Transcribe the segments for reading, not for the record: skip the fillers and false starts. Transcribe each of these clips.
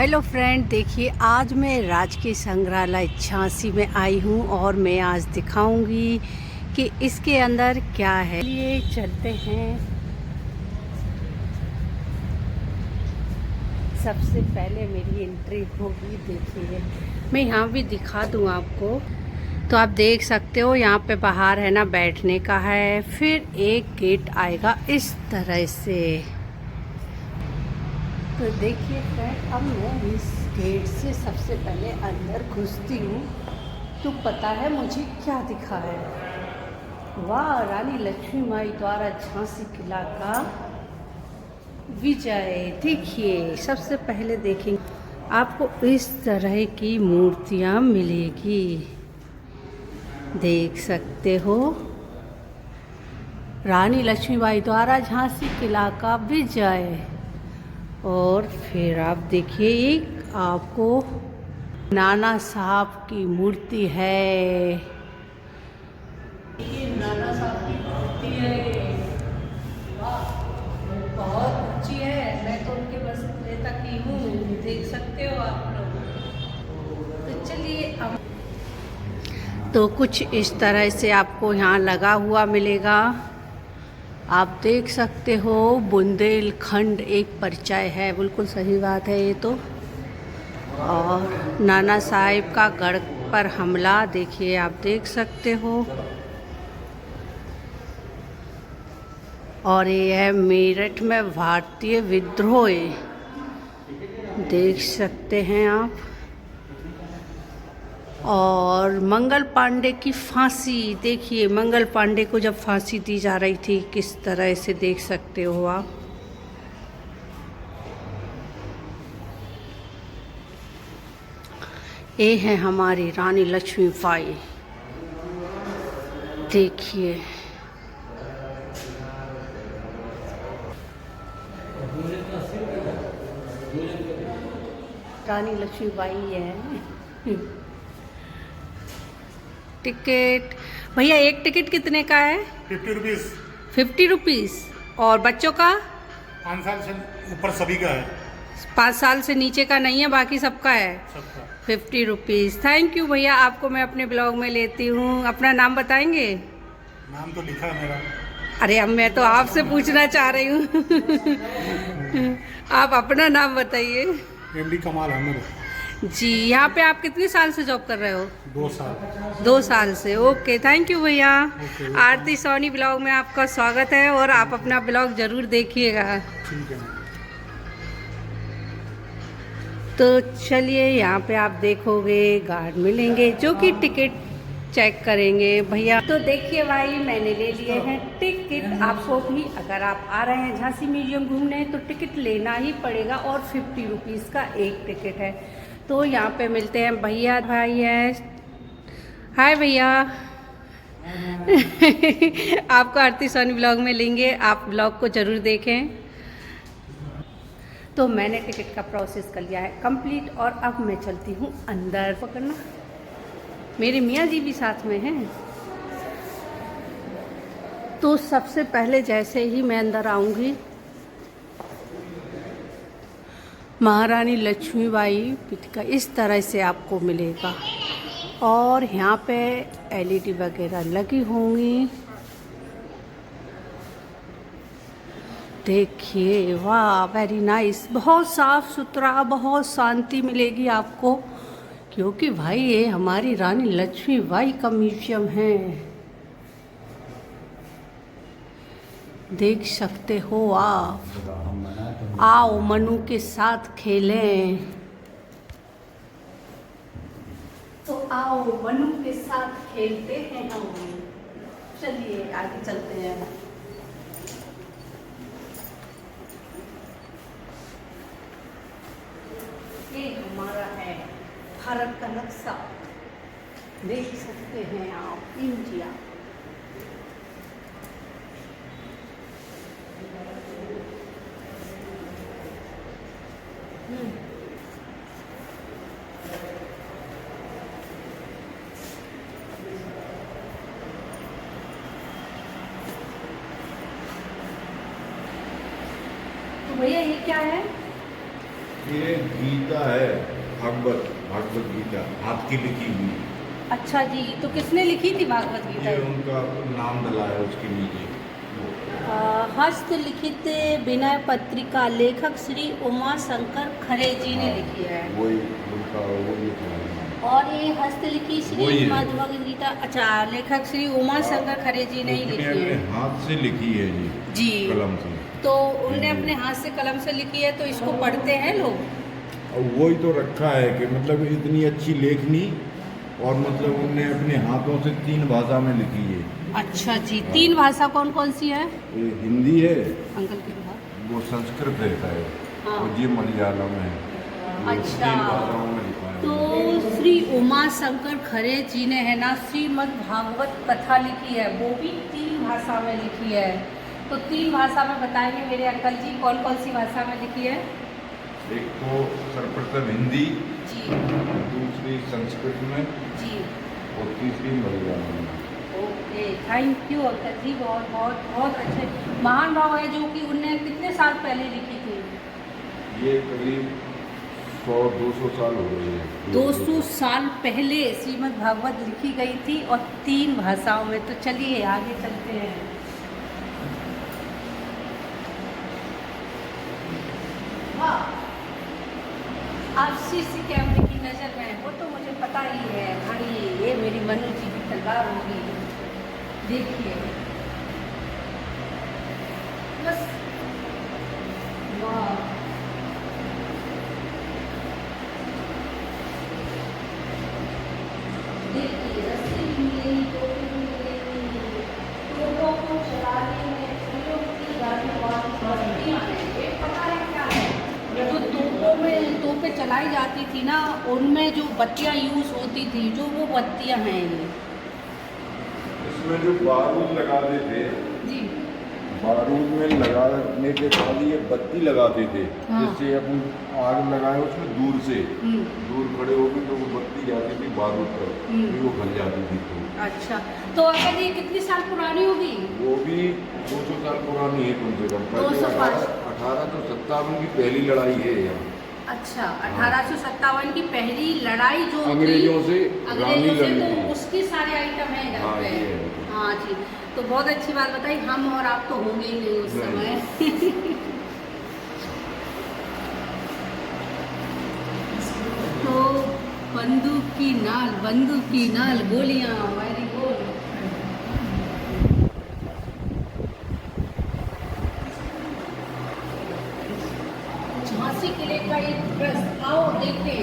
Hello friend, देखिए आज मैं राजकीय संग्रहालय झांसी में आई हूँ और मैं आज दिखाऊंगी कि इसके अंदर क्या है। चलिए चलते हैं। सबसे पहले मेरी एंट्री होगी, देखिए मैं यहाँ भी दिखा दूँ आपको। तो आप देख सकते हो यहाँ पे बाहर है ना बैठने का है, फिर एक गेट आएगा इस तरह से। तो देखिए फ्रेंड, अब मैं इस गेट से सबसे पहले अंदर घुसती हूँ तो पता है मुझे क्या दिखा है। वाह, रानी लक्ष्मीबाई द्वारा झांसी किला का विजय। देखिए सबसे पहले देखेंगे आपको इस तरह की मूर्तियाँ मिलेगी, देख सकते हो। रानी लक्ष्मीबाई द्वारा झांसी किला का विजय। और फिर आप देखिए एक आपको नाना साहब की मूर्ति है। ये नाना साहब की मूर्ति है। वाह, बहुत ऊंची है। मैं तो उनके बस इतने तक ही हूँ, देख सकते हो आप लोग। तो चलिए अब तो कुछ इस तरह से आपको यहाँ लगा हुआ मिलेगा। आप देख सकते हो बुंदेलखंड एक परिचय है, बिल्कुल सही बात है ये तो। और नाना साहब का गढ़ पर हमला देखिए, आप देख सकते हो। और ये है मेरठ में भारतीय विद्रोह, देख सकते हैं आप। और मंगल पांडे की फांसी देखिए, मंगल पांडे को जब फांसी दी जा रही थी किस तरह से, देख सकते हो आप। ये है हमारी रानी लक्ष्मीबाई, देखिए। रानी लक्ष्मीबाई है। टिकट भैया, एक टिकट कितने का है? 50 रुपीज़। 50 रुपीज़। और बच्चों का? 5 साल से ऊपर सभी का है। 5 साल से नीचे का नहीं है, बाकी सबका है। सबका 50 रुपीज़। थैंक यू भैया, आपको मैं अपने ब्लॉग में लेती हूँ। अपना नाम बताएंगे? नाम तो लिखा है मेरा। अरे अब मैं तो आपसे पूछना चाह रही हूँ। आप अपना नाम बताइए। एमडी कमाल अहमद जी, यहाँ पे आप कितने साल से जॉब कर रहे हो? 2 साल। 2 साल से। ओके, थैंक यू भैया। ओके। आरती सोनी ब्लॉग में आपका स्वागत है और आप अपना ब्लॉग ज़रूर देखिएगा। ठीक है। तो चलिए, यहाँ पे आप देखोगे गार्ड मिलेंगे जो कि टिकट चेक करेंगे भैया। तो देखिए भाई, मैंने ले लिए हैं टिकट। आपको भी अगर आप आ रहे हैं झांसी म्यूजियम घूमने तो टिकट लेना ही पड़ेगा, और 50 रुपीज़ का एक टिकट है। तो यहाँ पे मिलते हैं भैया। भाई है, हाय भैया। आपको आरती सोनी ब्लॉग में लेंगे, आप ब्लॉग को ज़रूर देखें। तो मैंने टिकट का प्रोसेस कर लिया है कंप्लीट, और अब मैं चलती हूँ अंदर। पकड़ना, मेरे मियाँ जी भी साथ में हैं। तो सबसे पहले जैसे ही मैं अंदर आऊँगी, महारानी लक्ष्मीबाई का इस तरह से आपको मिलेगा। और यहाँ पे एलईडी वगैरह लगी होंगी, देखिए। वाह, वेरी नाइस। बहुत साफ़ सुथरा, बहुत शांति मिलेगी आपको, क्योंकि भाई ये हमारी रानी लक्ष्मीबाई का म्यूजियम है, देख सकते हो आप। आओ मनु के साथ खेलें। तो आओ मनु के साथ खेलते हैं हम। चलिए आगे चलते हैं। ये हमारा है भारत का नक्शा, देख सकते हैं आप, इंडिया। तो भैया ये क्या है? ये गीता है, भागवत गीता हाथ की लिखी हुई। अच्छा जी, तो किसने लिखी थी भागवत गीता? ये उनका नाम डला है उसके नीचे। हस्तलिखित विनय पत्रिका लेखक श्री उमा शंकर खरे जी ने लिखी है। वही उनका वो लिखा है। और ये हस्तलिखी श्री वही है। भगवद गीता, अच्छा, लेखक श्री उमा शंकर खरे जी ने ही उसने लिखी अपने है हाथ से लिखी है जी, जी। कलम से। तो उनने अपने हाथ से कलम से लिखी है, तो इसको पढ़ते हैं लोग। और वही तो रखा है कि मतलब इतनी अच्छी लेखनी, और मतलब उनने अपने हाथों से 3 भाषा में लिखी है। अच्छा जी, 3 भाषा कौन कौन सी है? ये हिंदी है, अंकल की बात। वो संस्कृत रहता है, हाँ। और ये मलयालम है। ये अच्छा। 3 भाषाओं में लिखा है। तो श्री उमा शंकर खरे जी ने है ना श्रीमद् भागवत कथा लिखी है, वो भी 3 भाषा में लिखी है। तो 3 भाषा में बताएंगे मेरे अंकल जी कौन कौन सी भाषा में लिखी है? एक तो सर्वप्रथम हिंदी जी दूसरी संस्कृत में जी। और तीसरी मलयालम में। ओके, थैंक यू अंकल जी, बहुत बहुत बहुत अच्छे महान भाव है जो कि उनने कितने साल पहले लिखी थी? ये करीब 100-200 साल हो गए हैं। 200 साल पहले श्रीमद् भागवत लिखी गई थी और 3 भाषाओं में। तो चलिए आगे चलते हैं। वाह, आप सीसी कैमरे की नज़र में वो तो मुझे पता ही है भाई, ये मेरी मनु जी की तलवार होगी। देखिए बस, वाह, देखिए रस्सी भी मिलेगी, टोपी भी मिलेगी, टोपों को चलाने में फूलों की जाने वाली बत्तियां हैं। ये पता है क्या है? जो तोपें चलाई जाती थी ना, उनमें जो बत्तियां यूज होती थी, जो वो बत्तियां हैं ये। इसमें जो बारूद लगाते थे, जी बारूद में लगाने के बाद ये बत्ती लगाते थे। हाँ। जैसे अपन आग लगाए उसमें दूर से हम्म, दूर खड़े होकर तो वो बत्ती जाती थी बारूद पर, फिर वो गल जाती थी। तो अच्छा, तो अगर ये कितनी साल पुरानी होगी? वो भी 200 साल पुरानी है कम से कम। 205। 1857 की पहली लड़ाई है यहाँ। अच्छा, 1857 की पहली लड़ाई जो थी अंग्रेजों से अंग्रेजों से, लड़ी तो थी। उसके सारे आइटम है इधर हाँ, पे। ये है। हाँ जी, तो बहुत अच्छी बात बताई। हम और आप तो होंगे ही नहीं उस समय। तो बंदूक की नाल गोलियां, वेरी गुड। झांसी किले का एक दृश्य, आओ देखें,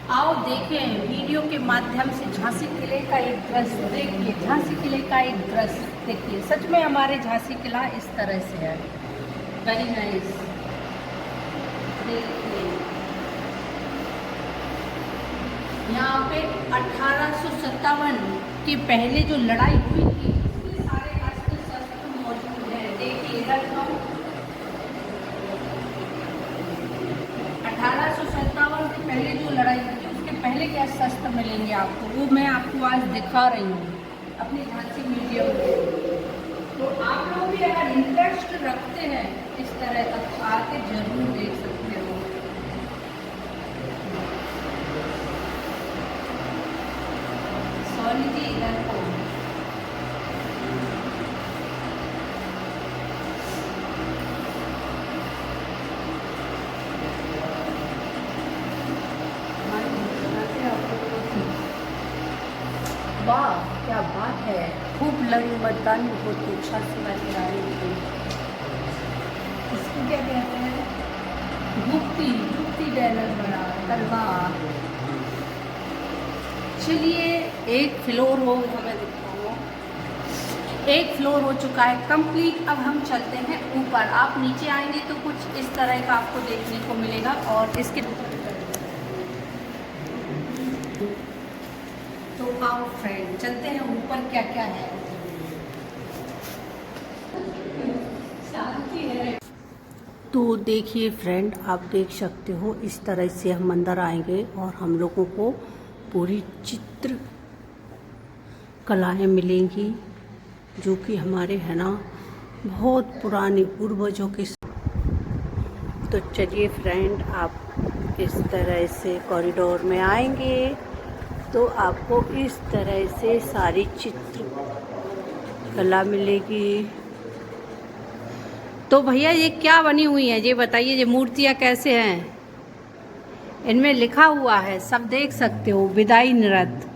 आओ देखें वीडियो के माध्यम से झांसी किले का एक दृश्य देखिए। झांसी किले का एक दृश्य देखिए, सच में हमारे झांसी किला इस तरह से है। Very nice. देखिए यहाँ पे 1857 के पहले जो लड़ाई हुई थी उसके सारे अस्त्र शस्त्र मौजूद हैं। देखिए इधर तो 1857 के पहले जो लड़ाई हुई थी उसके पहले क्या शस्त्र मिलेंगे आपको, वो मैं आपको आज दिखा रही हूँ अपनी झांसी म्यूजियम में। तो आप लोग भी अगर इंटरेस्ट रखते हैं इस तरह का तो आके जरूर देख सकते हो। सॉरी जी, इधर को वाह, क्या बात है। खूब लड़ी मतदान बहुत अच्छा से मैंने आ रही थी। इसको क्या कहते हैं? गुप्ती डायलॉग बना तलवार। चलिए एक फ्लोर हो, हमें दिखाओ, एक फ्लोर हो चुका है कंप्लीट। अब हम चलते हैं ऊपर। आप नीचे आएंगे तो कुछ इस तरह का आपको देखने को मिलेगा। और इसके तो आओ फ्रेंड, चलते हैं ऊपर क्या क्या है। शांति है। तो देखिए फ्रेंड, आप देख सकते हो इस तरह से हम अंदर आएंगे और हम लोगों को पूरी चित्र कलाएं मिलेंगी जो कि हमारे है ना बहुत पुराने पूर्वजों के। तो चलिए फ्रेंड, आप इस तरह से कॉरिडोर में आएंगे तो आपको इस तरह से सारी चित्रकला मिलेगी। तो भैया ये क्या बनी हुई है, ये बताइए, ये मूर्तियाँ कैसे हैं? इनमें लिखा हुआ है, सब देख सकते हो, विदाई नृत्य।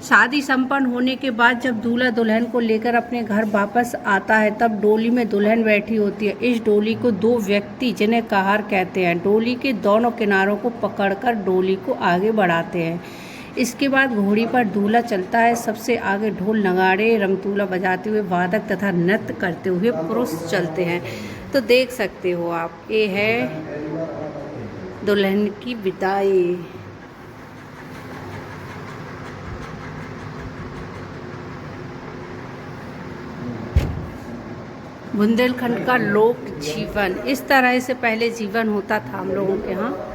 शादी संपन्न होने के बाद जब दूल्हा दुल्हन को लेकर अपने घर वापस आता है तब डोली में दुल्हन बैठी होती है। इस डोली को दो व्यक्ति, जिन्हें कहार कहते हैं, डोली के दोनों किनारों को पकड़कर डोली को आगे बढ़ाते हैं। इसके बाद घोड़ी पर दूल्हा चलता है। सबसे आगे ढोल नगाड़े रमतूला बजाते हुए वादक तथा नृत्य करते हुए पुरुष चलते हैं। तो देख सकते हो आप, ये है दुल्हन की विदाई। बुंदेलखंड का लोक जीवन, इस तरह से पहले जीवन होता था हम लोगों के यहाँ।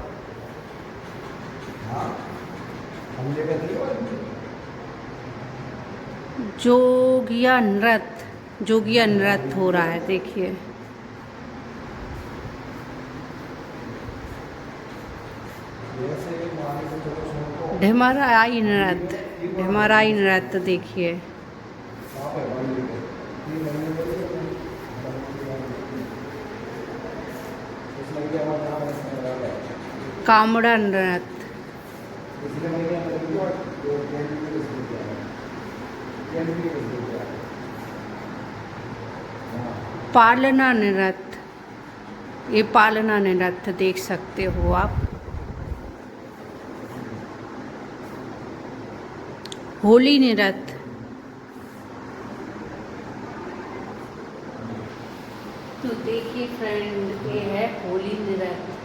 जोगिया नृत्य हो रहा है, देखिए। ढेमराई नृत्य देखिए। कामड़ा नृत्य, पालना नृत्य, ये पालना नृत्य देख सकते हो आप। होली नृत्य, तो देखिए फ्रेंड, ये है होली नृत्य।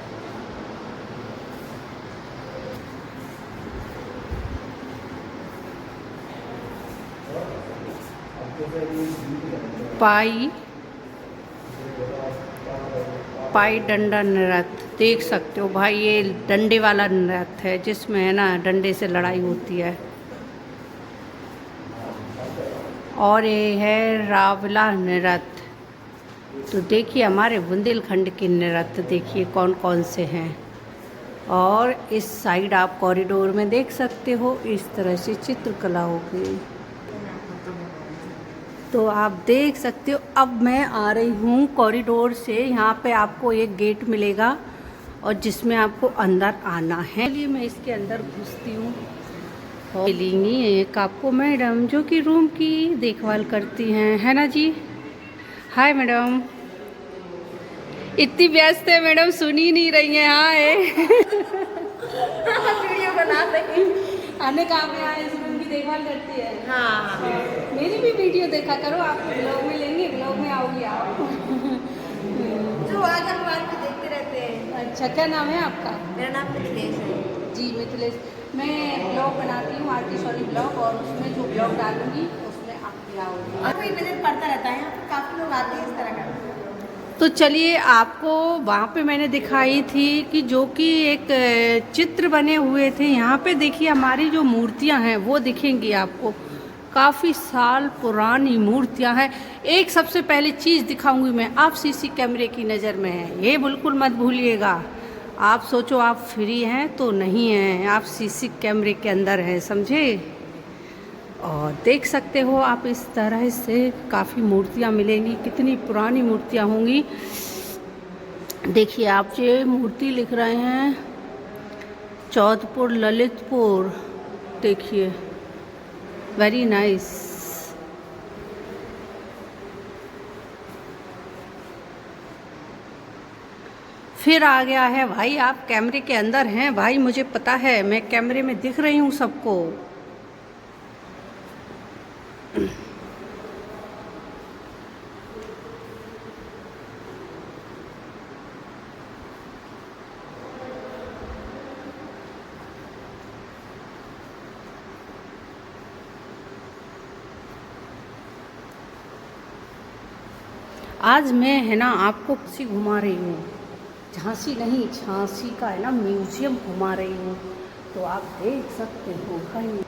पाई डंडा नृत्य देख सकते हो भाई, ये डंडे वाला नृत्य है जिसमें है ना डंडे से लड़ाई होती है। और ये है रावला नृत्य। तो देखिए हमारे बुंदेलखंड के नृत्य देखिए कौन कौन से हैं। और इस साइड आप कॉरिडोर में देख सकते हो, इस तरह से चित्रकला हो गई। तो आप देख सकते हो। अब मैं आ रही हूँ कॉरिडोर से, यहाँ पे आपको एक गेट मिलेगा और जिसमें आपको अंदर आना है। चलिए मैं इसके अंदर घुसती हूँ। मिलेंगी एक आपको मैडम जो कि रूम की देखभाल करती हैं, है ना जी? Hi madam. इतनी व्यस्त है मैडम, सुन ही नहीं रही हैं। हाय वीडियो बना रही आने कहाँ पे आए, इस रूम की देखभाल करती है। हाँ, मेरी भी वीडियो देखा करो, आपको ब्लॉग में लेंगे, ब्लॉग में आओगी आप। जो आकर मोबाइल पे देखते रहते हैं। अच्छा, क्या नाम है आपका? मेरा नाम मिथिलेश है जी। मिथिलेश, मैं ब्लॉग बनाती हूँ, आरती सॉरी ब्लॉग, और उसमें जो ब्लॉग डालूंगी उसमें आप भी आओगे। और कोई नजर पड़ता रहता है, यहाँ पे काफ़ी लोग आते हैं इस तरह का। तो चलिए, आपको वहाँ पे मैंने दिखाई थी कि जो कि एक चित्र बने हुए थे, यहाँ पे देखिए हमारी जो मूर्तियाँ हैं वो दिखेंगी आपको। काफ़ी साल पुरानी मूर्तियाँ हैं। एक सबसे पहले चीज़ दिखाऊंगी मैं, आप सीसी कैमरे की नज़र में है, ये बिल्कुल मत भूलिएगा। आप सोचो आप फ्री हैं तो नहीं हैं, आप सीसी कैमरे के अंदर हैं, समझे? और देख सकते हो आप, इस तरह से काफ़ी मूर्तियाँ मिलेंगी। कितनी पुरानी मूर्तियाँ होंगी। देखिए आप, ये मूर्ति लिख रहे हैं चौधपुर ललितपुर, देखिए वेरी नाइस। फिर आ गया है भाई, आप कैमरे के अंदर हैं भाई, मुझे पता है, मैं कैमरे में दिख रही हूँ सबको। आज मैं है ना आपको झांसी घुमा रही हूँ, झांसी नहीं, झांसी का है ना म्यूजियम घुमा रही हूँ, तो आप देख सकते हो भाई।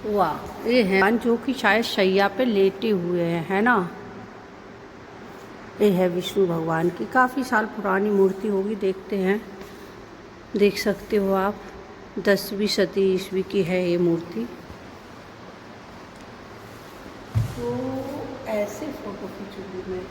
वाह, ये है जो कि शायद शैया पे लेटे हुए हैं, है ना। ये है विष्णु भगवान की, काफ़ी साल पुरानी मूर्ति होगी, देखते हैं। देख सकते हो आप, 10वीं शती ईस्वी की है ये मूर्ति। तो ऐसे फोटो खींचूंगी मैं।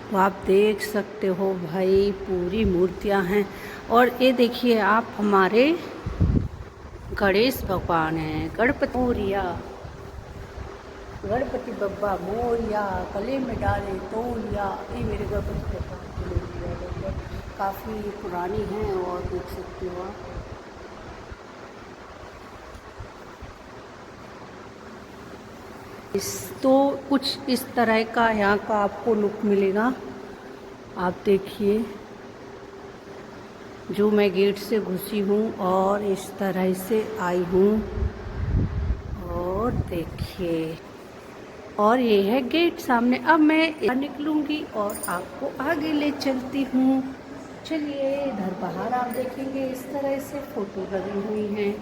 तो आप देख सकते हो भाई, पूरी मूर्तियां हैं। और ये देखिए आप, हमारे गणेश भगवान हैं, गणपति मोरिया, गणपति बप्पा मोरिया, गले में डाले तोलिया। ये मेरे गणपति बप्पा की मूर्ति है, काफ़ी पुरानी है। और देख सकते हो आप, तो कुछ इस तरह का यहाँ का आपको लुक मिलेगा। आप देखिए, जो मैं गेट से घुसी हूँ और इस तरह से आई हूँ। और देखिए, और ये है गेट सामने। अब मैं निकलूँगी और आपको आगे ले चलती हूँ। चलिए, इधर बाहर आप देखेंगे इस तरह से फोटो लगी हुई हैं।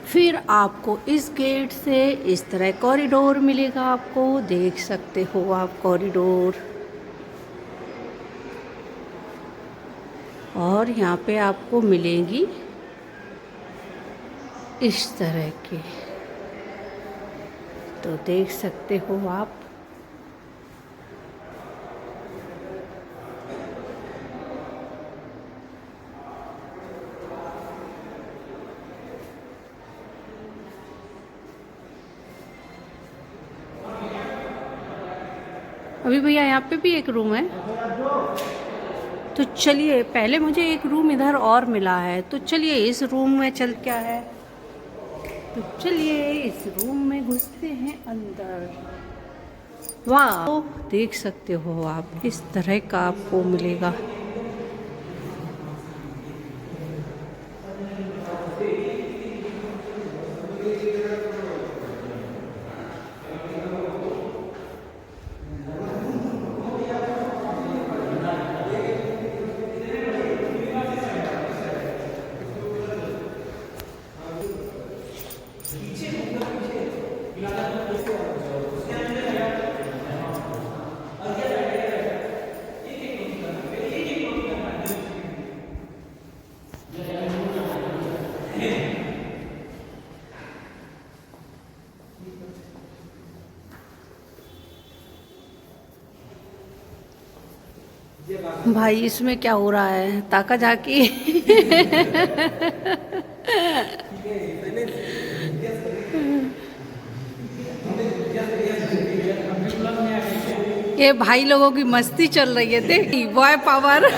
फिर आपको इस गेट से इस तरह कॉरिडोर मिलेगा, आपको देख सकते हो आप कॉरिडोर। और यहाँ पे आपको मिलेंगी इस तरह के, तो देख सकते हो आप। अभी भैया यहाँ पे भी एक रूम है, तो चलिए, पहले मुझे एक रूम इधर और मिला है, तो चलिए इस रूम में चल, क्या है, तो चलिए इस रूम में घुसते हैं अंदर। वाह, तो देख सकते हो आप, इस तरह का आपको मिलेगा। भाई इसमें क्या हो रहा है, ताका झाकी। ये भाई लोगों की मस्ती चल रही है, देखी बॉय पावर।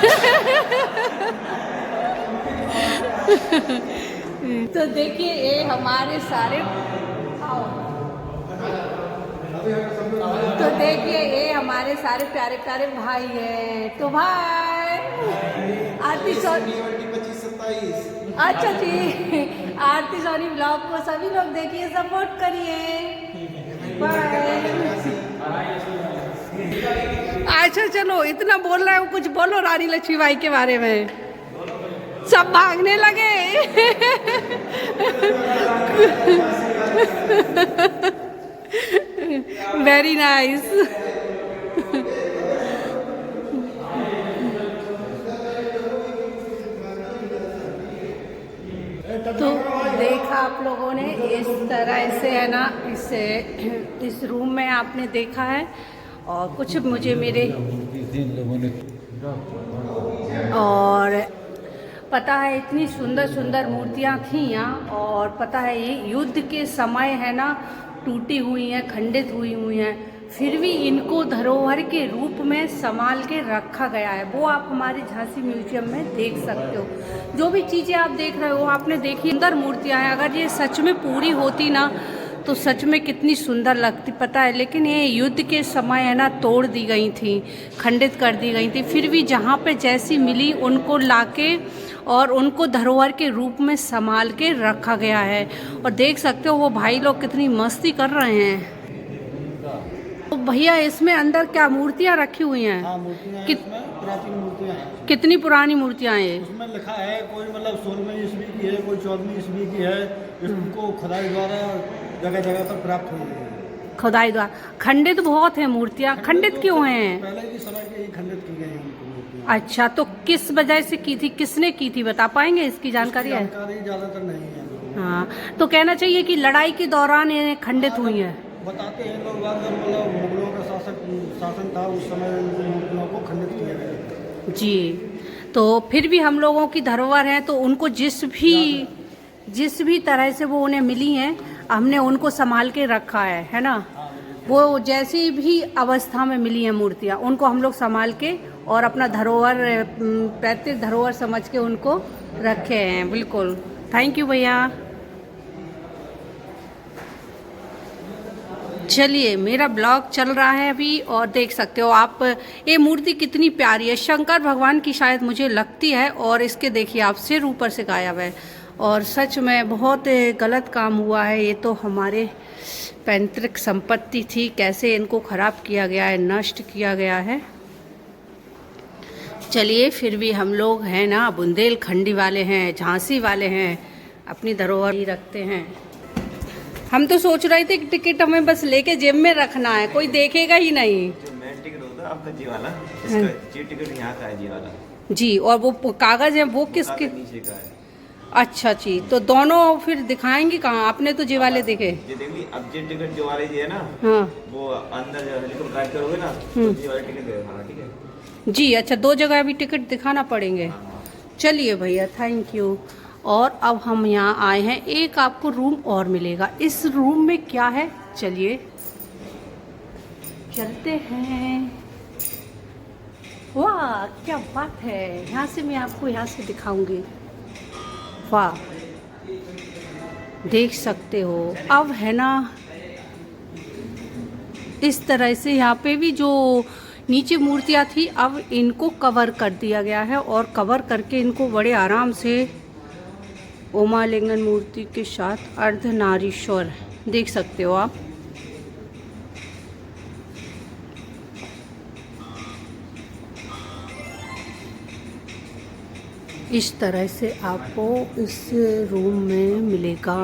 तो देखिए, ये हमारे सारे, तो देखिए ये हमारे सारे प्यारे प्यारे भाई हैं। तो भाई आरती सोनी, अच्छा जी, आरती सोनी ब्लॉग को सभी लोग देखिए, सपोर्ट करिए। बाय। अच्छा चलो, इतना बोल रहे हो, कुछ बोलो रानी लक्ष्मीबाई के बारे में। सब भागने लगे। Very nice. तो देखा आप लोगों ने, इस तरह से है ना, इस रूम में आपने देखा है। और कुछ मुझे मेरे और पता है, इतनी सुंदर सुंदर मूर्तियाँ थी यहाँ। और पता है, ये युद्ध के समय है ना, टूटी हुई हैं, खंडित हुई हैं, फिर भी इनको धरोहर के रूप में संभाल के रखा गया है। वो आप हमारे झांसी म्यूजियम में देख सकते हो। जो भी चीज़ें आप देख रहे हो, आपने देखी, सुंदर मूर्तियाँ हैं। अगर ये सच में पूरी होती ना, तो सच में कितनी सुंदर लगती पता है। लेकिन ये युद्ध के समय है ना तोड़ दी गई थी, खंडित कर दी गई थी। फिर भी जहाँ पे जैसी मिली उनको लाके और उनको धरोहर के रूप में संभाल के रखा गया है। और देख सकते हो वो भाई लोग कितनी मस्ती कर रहे हैं। तो भैया इसमें अंदर क्या मूर्तियाँ रखी हुई हैं? हाँ, मूर्तियाँ हैं इसमें, प्राचीन मूर्तियाँ हैं। कितनी पुरानी मूर्तियाँ हैं? उसमें लिखा है कोई मतलब 16वीं ईस्वी की है, कोई 14वीं ईस्वी की है। इसको खुदाई द्वारा जगह जगह पर प्राप्त हुई है। खुदाई द्वारा खंडित बहुत है मूर्तियाँ। खंडित क्यों हैं? पहले की समय के ही खंडित की गई हैं उनको मूर्तियाँ। अच्छा, तो किस वजह से की थी, किसने की थी, बता पाएंगे? इसकी जानकारी है? जानकारी ज़्यादातर नहीं है। हाँ, तो कहना चाहिए कि लड़ाई के दौरान ये खंडित हुई है। बताते हैं लोग बात, जब मतलब मुगलों का शासन था उस समय उन मूर्तियों को खंडित किया गया जी, तो फिर भी हम लोगों की धरोहर है, तो उनको जिस भी तरह से वो उन्हें मिली हैं, हमने उनको संभाल के रखा है ना। वो जैसी भी अवस्था में मिली हैं मूर्तियाँ, उनको हम लोग संभाल के और अपना धरोहर, पैतृक धरोहर समझ के उनको रखे हैं। बिल्कुल, थैंक यू भैया। चलिए, मेरा ब्लॉग चल रहा है अभी और देख सकते हो आप ये मूर्ति कितनी प्यारी है। शंकर भगवान की शायद मुझे लगती है। और इसके देखिए आप सिर ऊपर से गायब है। और सच में बहुत गलत काम हुआ है। ये तो हमारे पैतृक संपत्ति थी, कैसे इनको खराब किया गया है, नष्ट किया गया है। चलिए, फिर भी हम लोग हैं ना बुंदेलखंडी वाले हैं, झांसी वाले हैं, अपनी धरोहर ही रखते हैं। हम तो सोच रहे थे कि टिकट हमें बस लेके जेब में रखना है, कोई देखेगा ही नहीं। जो मेन टिकट होता है आपका जी वाला, इसका जी टिकट यहाँ का है, जी वाला जी। और वो कागज है वो किसके? नीचे का है। अच्छा जी, तो दोनों फिर दिखाएंगे कहाँ? आपने तो जी वाले देखे। ये देख ली, अब जी टिकट जो वाले जी है ना, हाँ, वो अंदर हेलीकॉप्टर गाइड करोगे ना, तो जी वाले टिकट दिखाना, ठीक है जी। अच्छा, 2 जगह अभी टिकट दिखाना पड़ेंगे। चलिए भैया, थैंक यू। और अब हम यहाँ आए हैं, एक आपको रूम और मिलेगा। इस रूम में क्या है, चलिए चलते हैं। वाह, क्या बात है। यहाँ से मैं आपको यहाँ से दिखाऊंगी। वाह, देख सकते हो। अब है ना इस तरह से यहाँ पे भी जो नीचे मूर्तियाँ थी, अब इनको कवर कर दिया गया है। और कवर करके इनको बड़े आराम से उमालिंगन मूर्ति के साथ अर्धनारीश्वर देख सकते हो आप। इस तरह से आपको इस रूम में मिलेगा।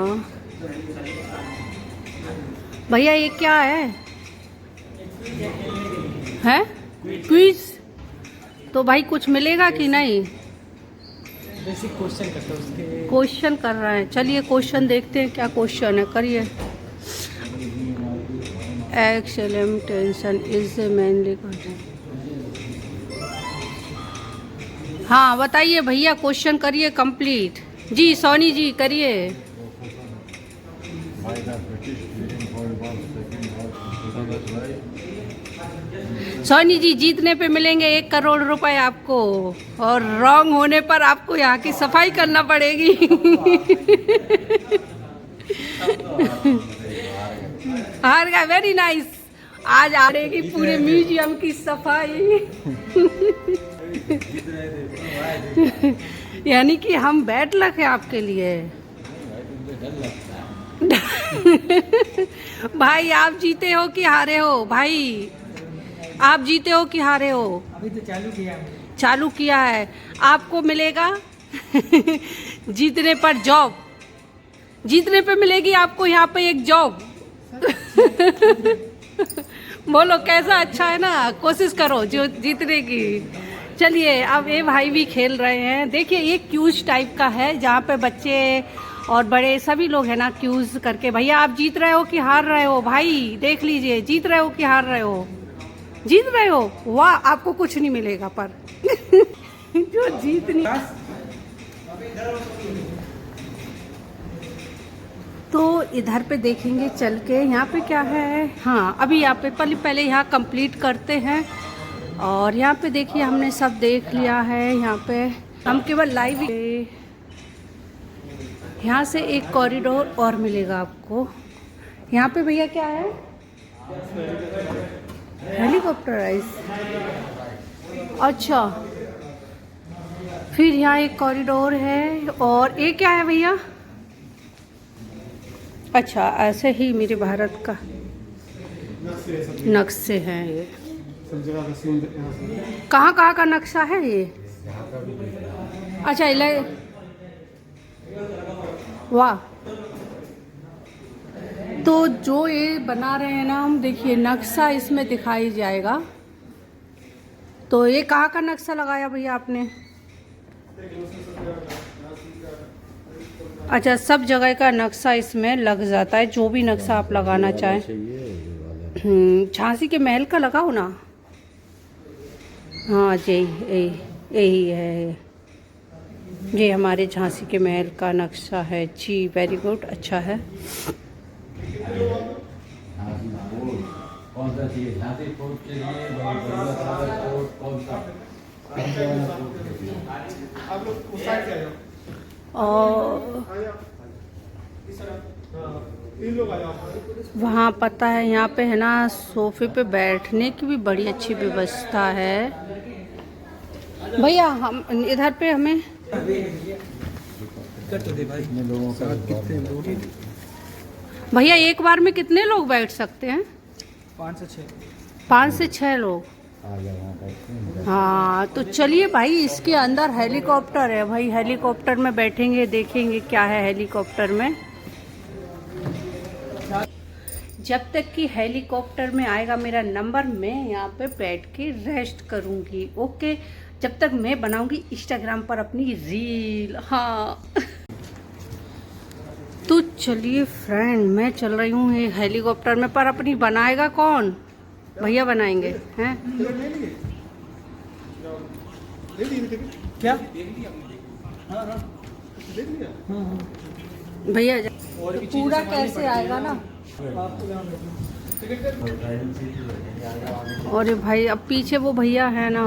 भैया ये क्या है? हैं? क्विज? तो भाई कुछ मिलेगा कि नहीं? बेसिक क्वेश्चन करते हैं उसके। क्वेश्चन कर रहे हैं। चलिए क्वेश्चन देखते हैं क्या क्वेश्चन है, करिए। Exclaim tension is mainly. हाँ बताइए भैया, क्वेश्चन करिए कंप्लीट। जी सोनी जी करिए। सोनी जी, जीतने पे मिलेंगे 1 करोड़ रुपए आपको, और रॉन्ग होने पर आपको यहाँ की सफाई करना पड़ेगी। हार गया, वेरी नाइस। आज आ रहेगी पूरे म्यूजियम की सफाई। यानी कि हम बैड लक है आपके लिए। भाई आप जीते हो कि हारे हो? भाई आप जीते हो कि हारे हो? अभी तो चालू किया है। आपको मिलेगा जीतने पर जॉब। जीतने पे मिलेगी आपको यहाँ पे एक जॉब। बोलो कैसा अच्छा है ना? कोशिश करो जो जीतने की। चलिए, अब ये भाई भी खेल रहे हैं। देखिए ये क्यूज टाइप का है, जहाँ पे बच्चे और बड़े सभी लोग हैं ना क्यूज करके। भैया आप जीत रहे हो कि हार रहे हो? भाई देख लीजिए, जीत रहे हो कि हार रहे हो? जीत रहे हो। वाह, आपको कुछ नहीं मिलेगा पर जो जीत नहीं। तो इधर पे देखेंगे चल के, यहाँ पे क्या है। हाँ, अभी यहाँ पे पहले यहाँ कंप्लीट करते हैं। और यहाँ पे देखिए हमने सब देख लिया है। यहाँ पे हम केवल लाइव, यहाँ से एक कॉरिडोर और मिलेगा आपको। यहाँ पे भैया क्या है? हेलीकॉप्टराइज। अच्छा, फिर यहाँ एक कॉरिडोर है और ये क्या है भैया? अच्छा, ऐसे ही मेरे भारत का नक्शे हैं ये। कहाँ कहाँ का नक्शा है ये? अच्छा, वाह। तो जो ये बना रहे हैं ना हम, देखिए नक्शा इसमें दिखाई जाएगा। तो ये कहाँ का नक्शा लगाया भैया आपने? अच्छा, सब जगह का नक्शा इसमें लग जाता है, जो भी नक्शा आप लगाना चाहें। झांसी के महल का लगाओ ना। हाँ जी, यही है, ये हमारे झांसी के महल का नक्शा है जी। वेरी गुड, अच्छा है। कौन सा चाहिए? झांसी फोर्ट के लिए कौन सा? आप लोग उस साइड से आ जाओ। और इन लोग आ जाओ। वहाँ पता है, यहाँ पे है ना सोफे पे बैठने की भी बड़ी अच्छी व्यवस्था है भैया। हम इधर पे हमें भैया एक बार में कितने लोग बैठ सकते हैं? 5 से 6 लोग। हाँ, तो चलिए भाई, इसके अंदर हेलीकॉप्टर है भाई। हेलीकॉप्टर में बैठेंगे, देखेंगे क्या है हेलीकॉप्टर में। जब तक कि हेलीकॉप्टर में आएगा मेरा नंबर, मैं यहाँ पे बैठ के रेस्ट करूँगी। ओके, जब तक मैं बनाऊँगी इंस्टाग्राम पर अपनी रील। हाँ तो चलिए फ्रेंड, मैं चल रही हूँ हेलीकॉप्टर में, पर अपनी बनाएगा कौन? भैया बनाएंगे हैं? क्या? भैया तो पूरा कैसे आएगा ना? और भाई अब पीछे वो भैया है ना,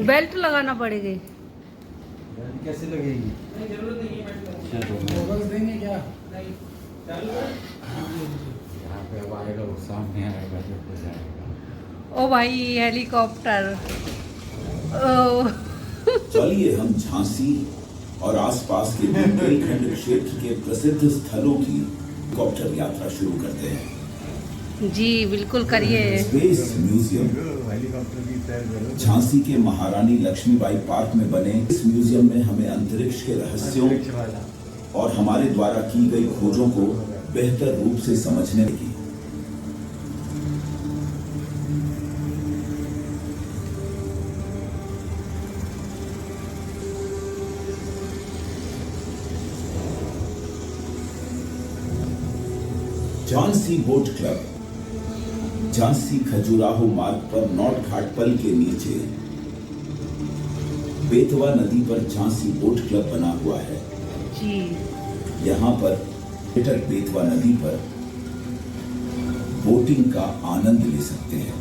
बेल्ट लगाना पड़ेगी। कैसे लगेगी? देंगे क्या? यहाँ पे अब आएगा, वो सामने आएगा, जब हो जाएगा। ओ भाई हेलीकॉप्टर। ओ चलिए हम झांसी और आसपास के बुंदेलखंड क्षेत्र के प्रसिद्ध स्थलों की हेलीकॉप्टर यात्रा शुरू करते हैं। जी बिल्कुल करिए। स्पेस म्यूजियम झांसी के महारानी लक्ष्मीबाई पार्क में बने इस म्यूजियम में हमें अंतरिक्ष के रहस्यों और हमारे द्वारा की गई खोजों को बेहतर रूप से समझने की। झांसी बोट क्लब झांसी खजुराहो मार्ग पर नॉर्थ घाटपल के नीचे बेतवा नदी पर झांसी बोट क्लब बना हुआ है जी। यहाँ पर पर्यटक बेतवा नदी पर बोटिंग का आनंद ले सकते हैं।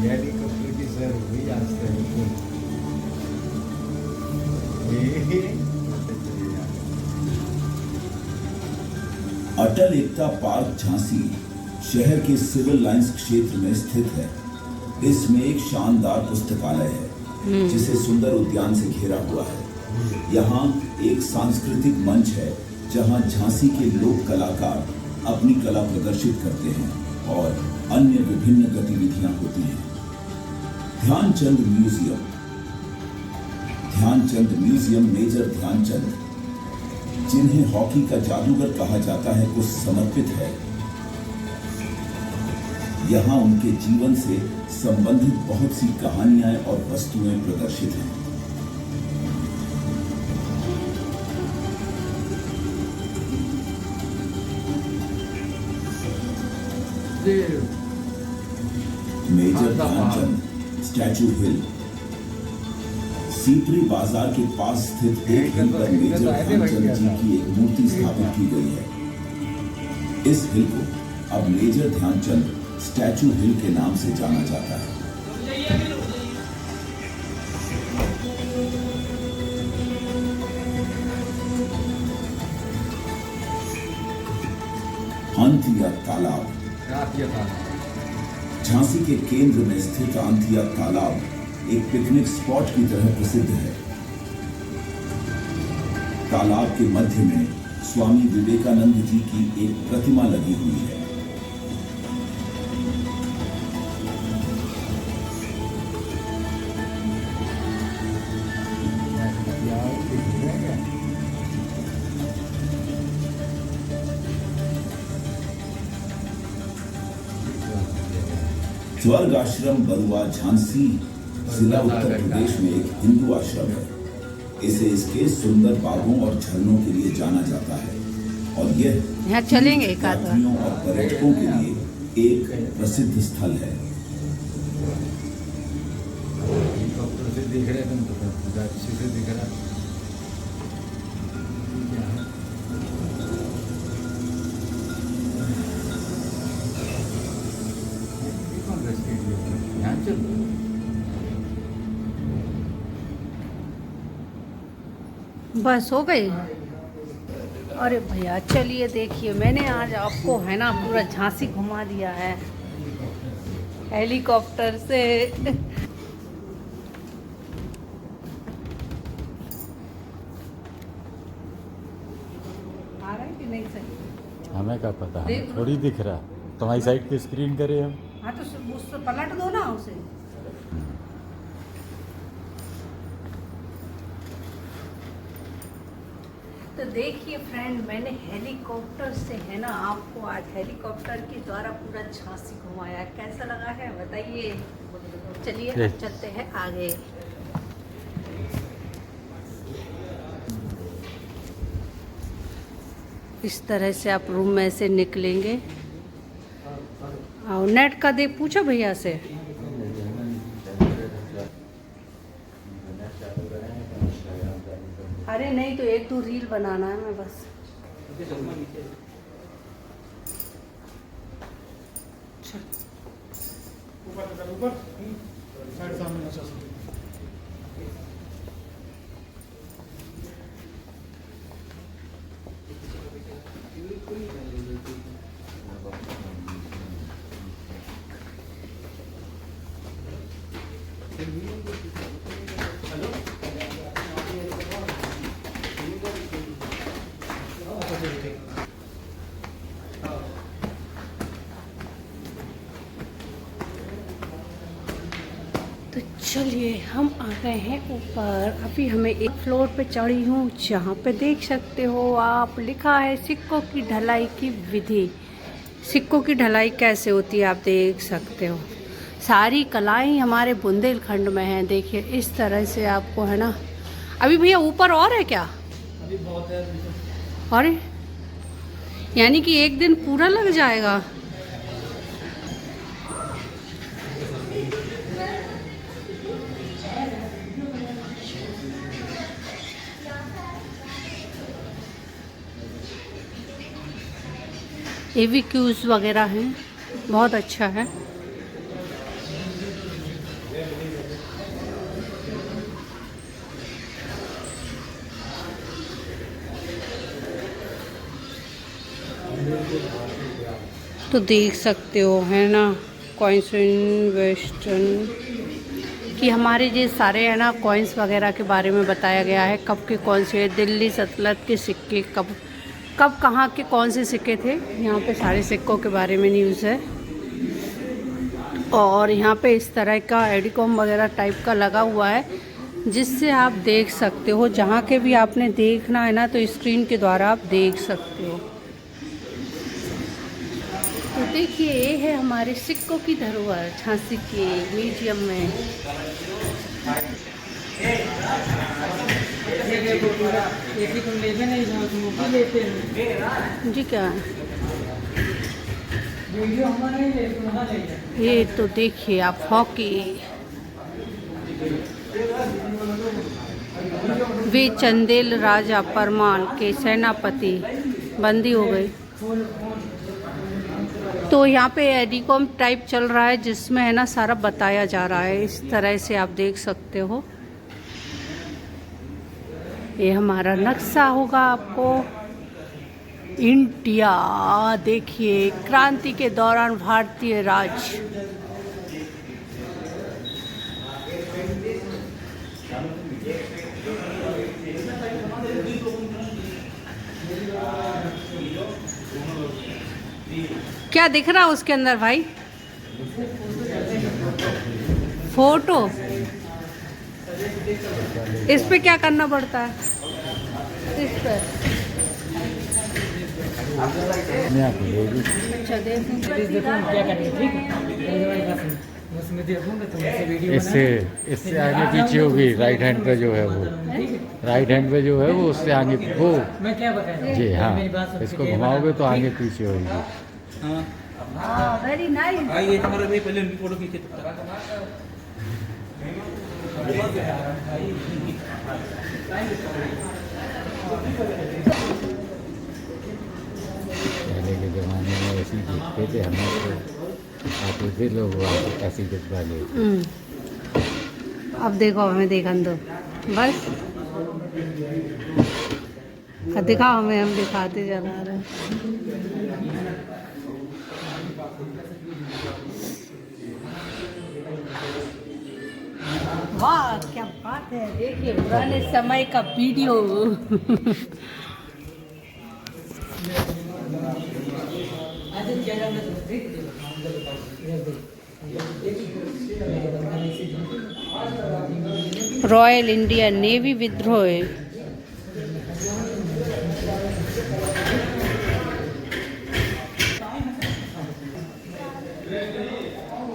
हेलीकॉप्टर की सर हुई आज तक। अटल एकता पार्क झांसी शहर के सिविल लाइंस क्षेत्र में स्थित है। इसमें एक शानदार पुस्तकालय है जिसे सुंदर उद्यान से घेरा हुआ है। यहाँ एक सांस्कृतिक मंच है जहाँ झांसी के लोक कलाकार अपनी कला प्रदर्शित करते हैं और अन्य विभिन्न गतिविधियां होती हैं। ध्यानचंद म्यूजियम मेजर ध्यानचंद, जिन्हें हॉकी का जादूगर कहा जाता है, को समर्पित है। यहाँ उनके जीवन से संबंधित बहुत सी कहानियां और वस्तुएं प्रदर्शित हैं। मेजर ध्यानचंद स्टैचू हिल सीपरी बाजार के पास स्थित एक हिल पर मेजर ध्यानचंद जी की एक मूर्ति स्थापित की गई है। इस हिल को अब मेजर ध्यानचंद स्टैचू हिल के नाम से जाना जाता है। आंथिया तालाब। झांसी के केंद्र में स्थित आंथिया तालाब एक पिकनिक स्पॉट की तरह प्रसिद्ध है। तालाब के मध्य में स्वामी विवेकानंद जी की एक प्रतिमा लगी हुई है। स्वर्ग आश्रम बरुआ झांसी जिला उत्तर प्रदेश में एक हिंदू आश्रम है। इसे इसके सुंदर बागों और झरनों के लिए जाना जाता है और यह यहाँ चलेंगे एक आध बार। यात्रियों और पर्यटकों के लिए एक प्रसिद्ध स्थल है। दिख रहे तुम दिख रहा बस हो गई। अरे भैया चलिए देखिए, मैंने आज आपको है ना पूरा झांसी घुमा दिया है हेलीकॉप्टर से। आ रहा है कि नहीं सही? हमें क्या पता, देख हमें थोड़ी दिख रहा। तुम्हारी साइड पे स्क्रीन करे हम। हाँ तो उससे पलट दो ना उसे। तो देखिए फ्रेंड, मैंने हेलीकॉप्टर से है ना आपको आज हेलीकॉप्टर के द्वारा पूरा झांसी घुमाया। कैसा लगा है बताइए। चलिए अब चलते हैं आगे। इस तरह से आप रूम में से निकलेंगे। और नेट का देख पूछो भैया से। अरे नहीं तो एक दो रील बनाना है मैं बस। ऊपर साइड सामने अच्छा से। तो चलिए हम आ गए हैं ऊपर। अभी हमें एक फ्लोर पे चढ़ी हूँ जहाँ पे देख सकते हो आप, लिखा है सिक्कों की ढलाई की विधि। सिक्कों की ढलाई कैसे होती है आप देख सकते हो। सारी कलाएं हमारे बुंदेलखंड में हैं। देखिए इस तरह से आपको है ना। अभी भैया ऊपर और है क्या? अभी बहुत है। अरे यानी कि एक दिन पूरा लग जाएगा। AVQs वगैरह हैं, बहुत अच्छा है। तो देख सकते हो है ना कॉइन्स वेस्टर्न कि हमारे ये सारे है ना कॉइन्स वगैरह के बारे में बताया गया है। कब के कौन से दिल्ली सल्तनत के सिक्के कब कहाँ के कौन से सिक्के थे। यहाँ पे सारे सिक्कों के बारे में न्यूज़ है। और यहाँ पे इस तरह का एडिकॉम वगैरह टाइप का लगा हुआ है जिससे आप देख सकते हो। जहाँ के भी आपने देखना है ना तो स्क्रीन के द्वारा आप देख सकते हो। तो देखिए ये है हमारे सिक्कों की धरोहर झांसी के म्यूजियम में। जी क्या ये तो देखिए आप हॉकी। वे चंदेल राजा परमाल के सेनापति बंदी हो गए। तो यहाँ पे एडीकॉम टाइप चल रहा है जिसमें है ना सारा बताया जा रहा है। इस तरह से आप देख सकते हो। ये हमारा नक्शा होगा आपको। इंडिया देखिए, क्रांति के दौरान भारतीय राज। क्या दिख रहा है उसके अंदर भाई? फोटो। इस पे क्या करना पड़ता है? इस पे अच्छा इससे आगे पीछे होगी। राइट हैंड पे जो है वो, राइट हैंड पे जो है वो उससे आगे वो जी हाँ, इसको घुमाओगे तो आगे पीछे होगी। Very nice. आइए हमारे भाई पहले उनकी फोटो खींचे। पहले के ज़माने में ऐसी दिखते थे, हमें तो आते थे लोग ऐसी दिख वाले। अब देखो हमें देखन दो बस। दिखाओ हमें, हम दिखाते चला रहे हैं। वाह क्या बात है, देखिए पुराने समय का वीडियो। रॉयल इंडियन नेवी विद्रोह।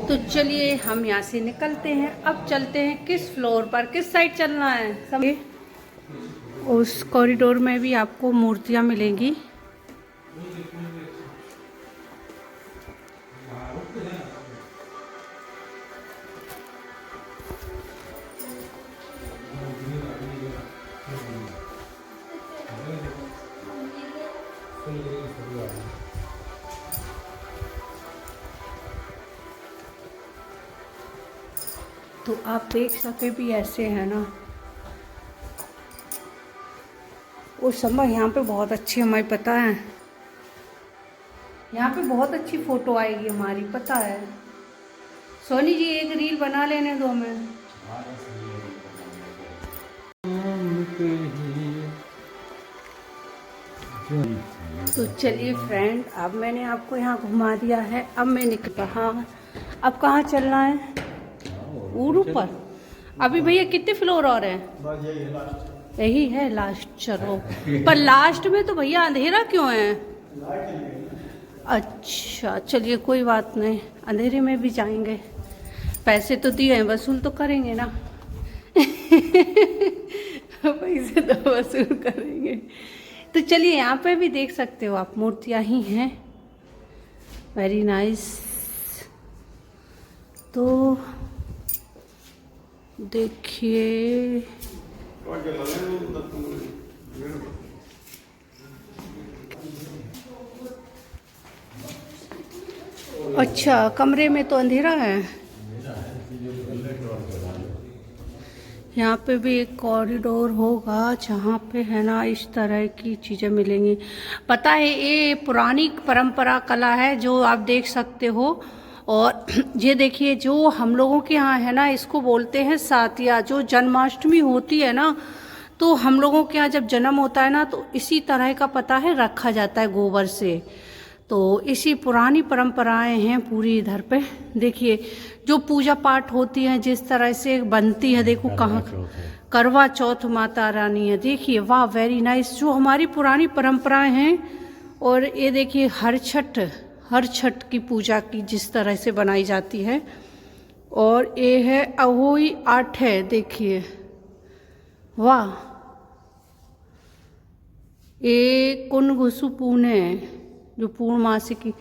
तो चलिए हम यहाँ से निकलते हैं। अब चलते हैं किस फ्लोर पर, किस साइड चलना है सब। उस कॉरिडोर में भी आपको मूर्तियाँ मिलेंगी। तो आप देख सके भी ऐसे है ना। उस समय यहाँ पे बहुत अच्छी, हमें पता है यहाँ पे बहुत अच्छी फ़ोटो आएगी हमारी, पता है। सोनी जी एक रील बना लेने दो हमें। तो चलिए फ्रेंड, अब मैंने आपको यहाँ घुमा दिया है। अब मैं निकल रहा। अब कहाँ चलना है? ऊपर। अभी भैया कितने फ्लोर और हैं? यही है लास्ट। चलो, पर लास्ट में तो भैया अंधेरा क्यों है? अच्छा चलिए कोई बात नहीं, अंधेरे में भी जाएंगे। पैसे तो दिए हैं, वसूल तो करेंगे ना। पैसे तो वसूल करेंगे। तो चलिए यहाँ पे भी देख सकते हो आप, मूर्तियाँ ही हैं। Very nice. तो देखिए अच्छा, कमरे में तो अंधेरा है। यहाँ पे भी एक कॉरिडोर होगा जहाँ पे है ना इस तरह की चीज़ें मिलेंगी। पता है ये पुरानी परंपरा कला है जो आप देख सकते हो। और ये देखिए जो हम लोगों के यहाँ है ना, इसको बोलते हैं सातिया। जो जन्माष्टमी होती है ना, तो हम लोगों के यहाँ जब जन्म होता है ना, तो इसी तरह का पता है रखा जाता है गोबर से। तो इसी पुरानी परंपराएं हैं पूरी इधर पे। देखिए जो पूजा पाठ होती है जिस तरह से बनती है, देखो कहाँ करवा चौथ माता रानी है। देखिए वाह वेरी नाइस, जो हमारी पुरानी परंपराएं हैं। और ये देखिए हर छठ की पूजा की जिस तरह से बनाई जाती है। और ये है अहोई आठ है, देखिए वाह। ये कुनगुसु पूने जो पूर्णमासी की।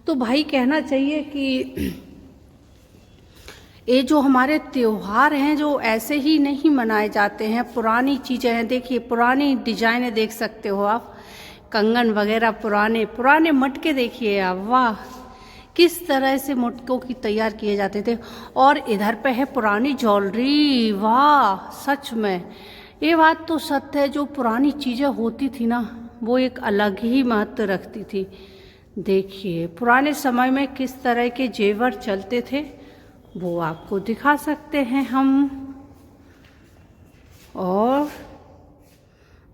तो भाई कहना चाहिए कि ये जो हमारे त्योहार हैं जो ऐसे ही नहीं मनाए जाते हैं, पुरानी चीज़ें हैं। देखिए पुरानी डिजाइनें देख सकते हो आप, कंगन वगैरह पुराने मटके देखिए आप, वाह किस तरह से मटकों की तैयार किए जाते थे। और इधर पे है पुरानी ज्वेलरी। वाह, सच में ये बात तो सत्य है, जो पुरानी चीज़ें होती थी ना वो एक अलग ही महत्व रखती थी। देखिए पुराने समय में किस तरह के जेवर चलते थे वो आपको दिखा सकते हैं हम। और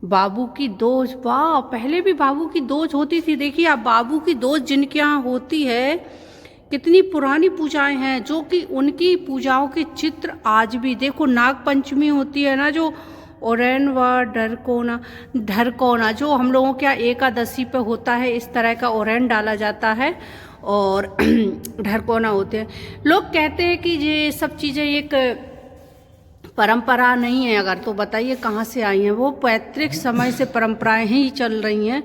बाबू की दोज, वाह, पहले भी बाबू की दोज होती थी। देखिए आप, बाबू की दोज जिनके यहाँ होती है, कितनी पुरानी पूजाएं हैं, जो कि उनकी पूजाओं के चित्र आज भी देखो। नाग पंचमी होती है ना, जो ओरैन व ढरकोना जो हम लोगों के यहाँ एकादशी पे होता है, इस तरह का ओरैन डाला जाता है और ढरकोना होते हैं। लोग कहते हैं कि ये सब चीज़ें एक परंपरा नहीं है, अगर तो बताइए कहाँ से आई हैं। वो पैतृक समय से परंपराएं ही चल रही हैं,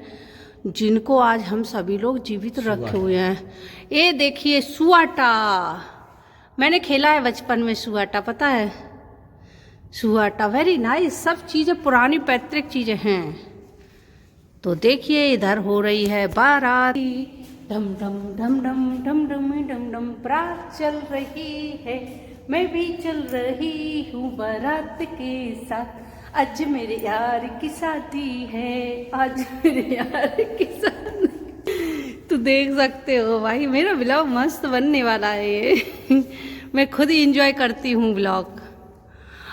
जिनको आज हम सभी लोग जीवित रखे हुए हैं। ये देखिए सुआटा, मैंने खेला है बचपन में सुआटा, पता है सुआटा, वेरी नाइस। सब चीज़ें पुरानी पैतृक चीज़ें हैं। तो देखिए इधर हो रही है बारात, डम डम डम डम डम डम डम डम, बारात चल रही है, मैं भी चल रही हूँ बारात के साथ। आज मेरे यार की शादी है, आज मेरे यार की शादी। तो देख सकते हो भाई, मेरा ब्लॉग मस्त बनने वाला है ये। मैं खुद ही इंजॉय करती हूँ ब्लॉग।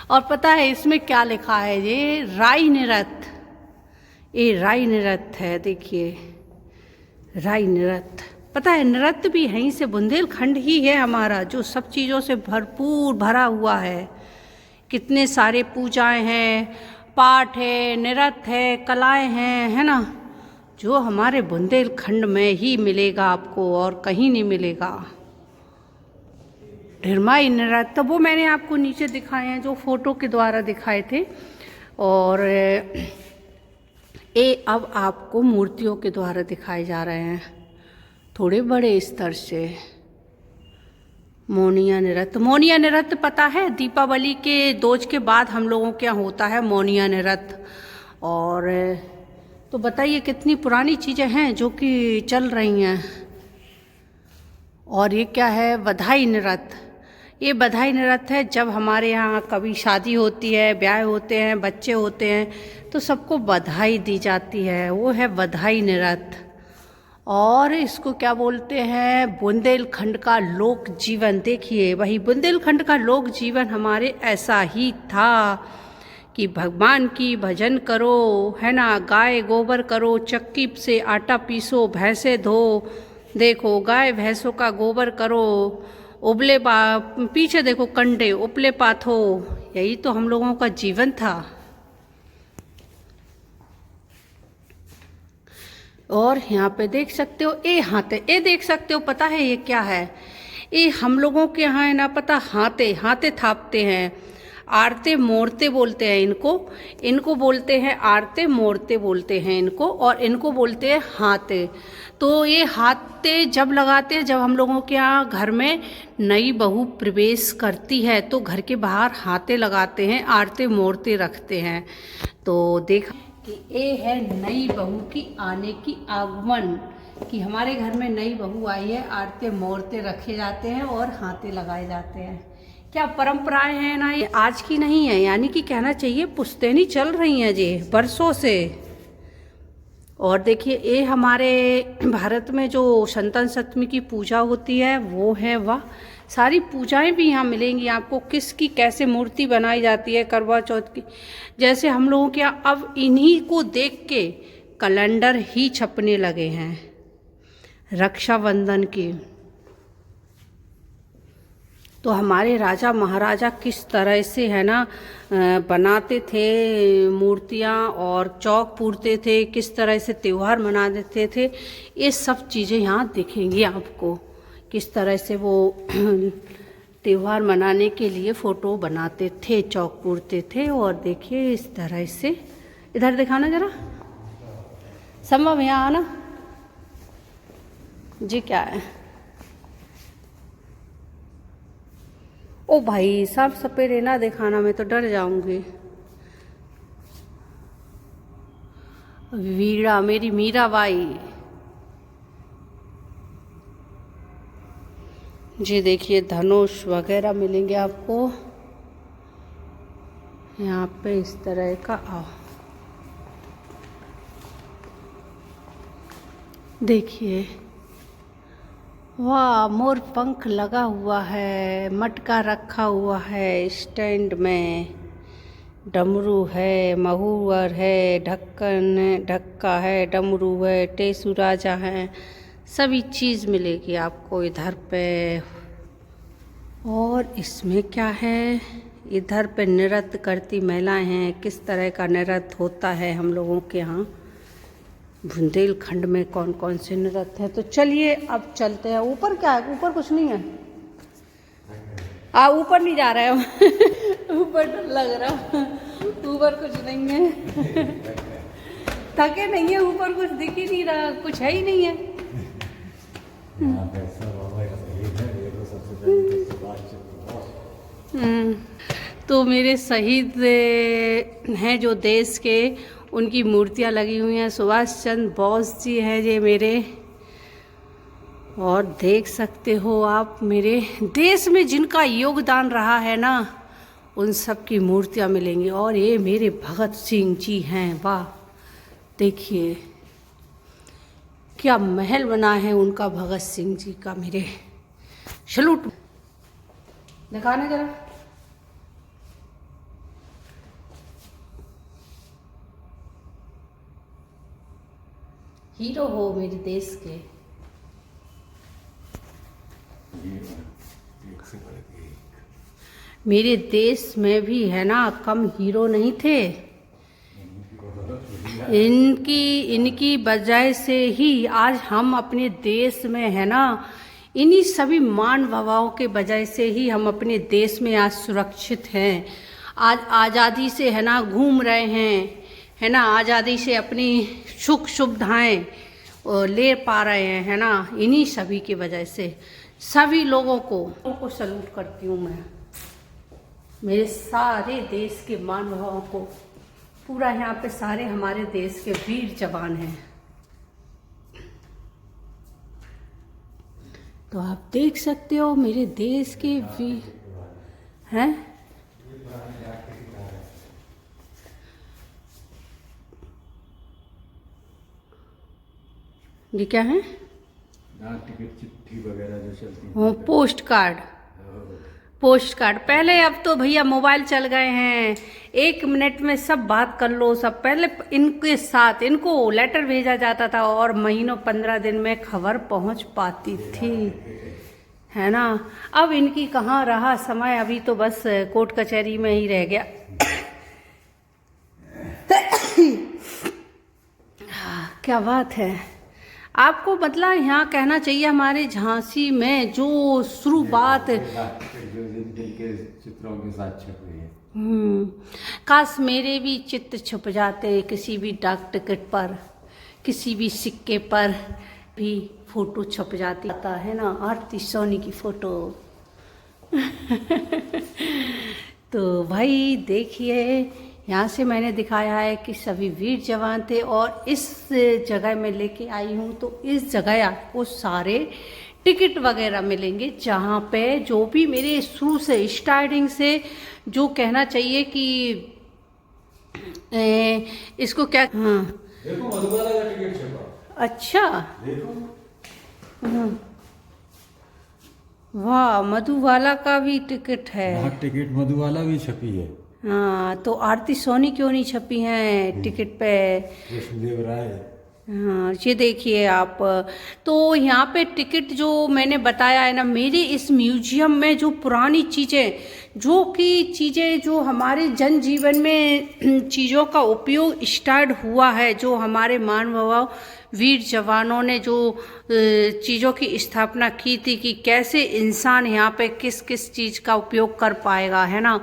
और पता है इसमें क्या लिखा है, ये राई नृत्य, ये राई नृत्य है। देखिए राई नृत्य, पता है नृत्य भी यहीं से, बुंदेलखंड ही है हमारा, जो सब चीज़ों से भरपूर भरा हुआ है। कितने सारे पूजाएं हैं, पाठ है, नृत्य है, कलाएं हैं, है ना, जो हमारे बुंदेलखंड में ही मिलेगा आपको और कहीं नहीं मिलेगा। ढिरमाई नृत्य, तो वो मैंने आपको नीचे दिखाए हैं, जो फोटो के द्वारा दिखाए थे। और ये अब आपको मूर्तियों के द्वारा दिखाए जा रहे हैं, थोड़े बड़े स्तर से। मोनिया नृत्य, मोनिया नृत्य पता है, दीपावली के दोज के बाद हम लोगों के यहाँ होता है मोनिया नृत्य। और तो बताइए कितनी पुरानी चीज़ें हैं जो कि चल रही हैं। और ये क्या है, बधाई नृत्य। ये बधाई नृत्य है, जब हमारे यहाँ कभी शादी होती है, ब्याह होते हैं, बच्चे होते हैं, तो सबको बधाई दी जाती है, वो है बधाई नृत्य। और इसको क्या बोलते हैं, बुंदेलखंड का लोक जीवन। देखिए वही बुंदेलखंड का लोक जीवन हमारे ऐसा ही था कि भगवान की भजन करो, है ना, गाय गोबर करो, चक्की से आटा पीसो, भैंसे धो, देखो गाय भैंसों का गोबर करो, उबले पीछे देखो कंडे उपले पाथो, यही तो हम लोगों का जीवन था। और यहाँ पे देख सकते हो ये हाथे, ये देख सकते हो, पता है ये क्या है, ये हम लोगों के यहाँ है ना, पता, हाथे, हाथे थापते हैं, आरते मोड़ते बोलते हैं इनको, इनको बोलते हैं आरते मोड़ते बोलते हैं इनको, और इनको बोलते हैं हाथे। तो ये हाथे जब लगाते हैं, जब हम लोगों के यहाँ घर में नई बहू प्रवेश करती है तो घर के बाहर हाथे लगाते हैं, आरते मोड़ते रखते हैं। तो देखा कि ये है नई बहू की आने की आगमन, कि हमारे घर में नई बहू आई है, आरते मोड़ते रखे जाते हैं और हाथे लगाए जाते हैं। क्या परंपराएं हैं ना, ये आज की नहीं है, यानी कि कहना चाहिए पुश्तैनी चल रही हैं जी बरसों से। और देखिए ये हमारे भारत में जो संतान सप्तमी की पूजा होती है वो है, वाह, सारी पूजाएं भी यहाँ मिलेंगी आपको, किसकी कैसे मूर्ति बनाई जाती है, करवा चौथ की, जैसे हम लोगों के यहाँ अब इन्हीं को देख के कैलेंडर ही छपने लगे हैं, रक्षाबंधन की। तो हमारे राजा महाराजा किस तरह से है ना बनाते थे मूर्तियाँ और चौक पूरते थे, किस तरह से त्यौहार मनाते थे, ये सब चीज़ें यहाँ दिखेंगी आपको, किस तरह से वो त्यौहार मनाने के लिए फ़ोटो बनाते थे, चौक पूरते थे। और देखिए इस तरह से, इधर दिखाना ज़रा, संभव यहाँ आना जी, क्या है, ओ भाई सांप सपेरे ना दिखाना, मैं तो डर जाऊंगी। वीणा, मेरी मीराबाई, जी देखिए धनुष वगैरह मिलेंगे आपको यहाँ पे इस तरह का। आओ देखिए, वाह, मोर पंख लगा हुआ है, मटका रखा हुआ है स्टैंड में, डमरू है, महुवर है, ढक्का है, डमरू है, टेसू राजा है, सभी चीज़ मिलेगी आपको इधर पे। और इसमें क्या है, इधर पे नृत्य करती महिलाएं हैं। किस तरह का नृत्य होता है हम लोगों के यहाँ बुंदेलखंड में, कौन कौन से नृत्य है। तो चलिए अब चलते हैं ऊपर। क्या है ऊपर? कुछ नहीं है। ऊपर नहीं जा रहे हम ऊपर डर लग रहा, ऊपर कुछ नहीं है थके नहीं है, ऊपर कुछ दिख ही नहीं रहा, कुछ है ही नहीं है। तो मेरे शहीद हैं जो देश के, उनकी मूर्तियाँ लगी हुई हैं। सुभाष चंद्र बोस जी हैं ये मेरे, और देख सकते हो आप मेरे देश में जिनका योगदान रहा है ना, उन सब की मूर्तियाँ मिलेंगी। और ये मेरे भगत सिंह जी हैं, वाह, देखिए क्या महल बना है उनका, भगत सिंह जी का। मेरे सलूट दिखाना जरा। हीरो हो मेरे देश के। मेरे देश में भी है ना कम हीरो नहीं थे। इनकी वजह से ही आज हम अपने देश में है ना, इन्हीं सभी महानुभावों के वजह से ही हम अपने देश में आज सुरक्षित हैं। आज आज़ादी से है ना घूम रहे हैं, है ना, आज़ादी से अपनी सुख सुविधाएं ले पा रहे हैं, है ना, इन्हीं सभी की वजह से। सभी लोगों को सलूट करती हूँ मैं, मेरे सारे देश के महानुभावों को। पूरा यहाँ पे सारे हमारे देश के वीर जवान हैं। तो आप देख सकते हो मेरे देश के वीर हैं। ये क्या है? टिकट चिट्ठी वगैरह जो चलती है। वो पोस्ट कार्ड। पहले, अब तो भैया मोबाइल चल गए हैं, 1 मिनट में सब बात कर लो सब। पहले इनके साथ इनको लेटर भेजा जाता था और महीनों 15 दिन में खबर पहुंच पाती थी, है ना। अब इनकी कहाँ रहा समय, अभी तो बस कोर्ट कचहरी में ही रह गया। क्या बात है। आपको मतलब यहाँ कहना चाहिए हमारे झांसी में जो शुरुआत के चित्रों के साथ छप रही है। काश मेरे भी चित्र छप जाते किसी भी डाक टिकट पर, किसी भी सिक्के पर भी फोटो छप जाती है ना, आरती सोनी की फोटो तो भाई देखिए, यहाँ से मैंने दिखाया है कि सभी वीर जवान थे। और इस जगह में लेके आई हूँ, तो इस जगह आपको सारे टिकट वगैरह मिलेंगे, जहाँ पे जो भी मेरे शुरू से स्टार्टिंग से जो कहना चाहिए कि इसको क्या, हाँ देखो मधुबाला का टिकट छपा। अच्छा, देखो, वाह, मधुबाला का भी टिकट है। हाँ, टिकट मधुबाला भी छपी है। हाँ, तो आरती सोनी क्यों नहीं छपी हैं टिकट पे? कृष्णदेव राय। हाँ, ये देखिए आप। तो यहाँ पे टिकट जो मैंने बताया है ना, मेरे इस म्यूजियम में जो पुरानी चीज़ें जो हमारे जनजीवन में चीज़ों का उपयोग स्टार्ट हुआ है, जो हमारे महानुभाव वीर जवानों ने जो चीज़ों की स्थापना की थी कि कैसे इंसान यहाँ पे किस किस चीज़ का उपयोग कर पाएगा, है ना,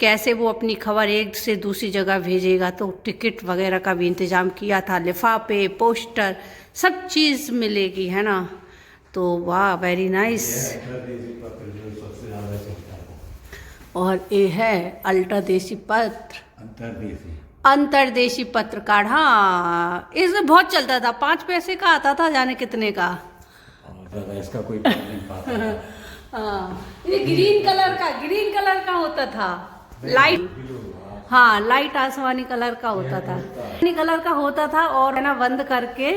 कैसे वो अपनी खबर एक से दूसरी जगह भेजेगा। तो टिकट वगैरह का भी इंतज़ाम किया था, लिफाफे, पोस्टर, सब चीज़ मिलेगी, है ना। तो वाह, वेरी नाइस। और ये है अल्टरदेशी पत्र, अंतरदेशी पत्र कार्ड। हाँ, इसमें बहुत चलता था, 5 पैसे का आता था, जाने कितने का। इसका कोई नहीं पाता। हाँ, ये ग्रीन कलर का होता था, लाइट, हाँ लाइट आसमानी कलर का होता था, आसमानी कलर का होता था। और है ना बंद करके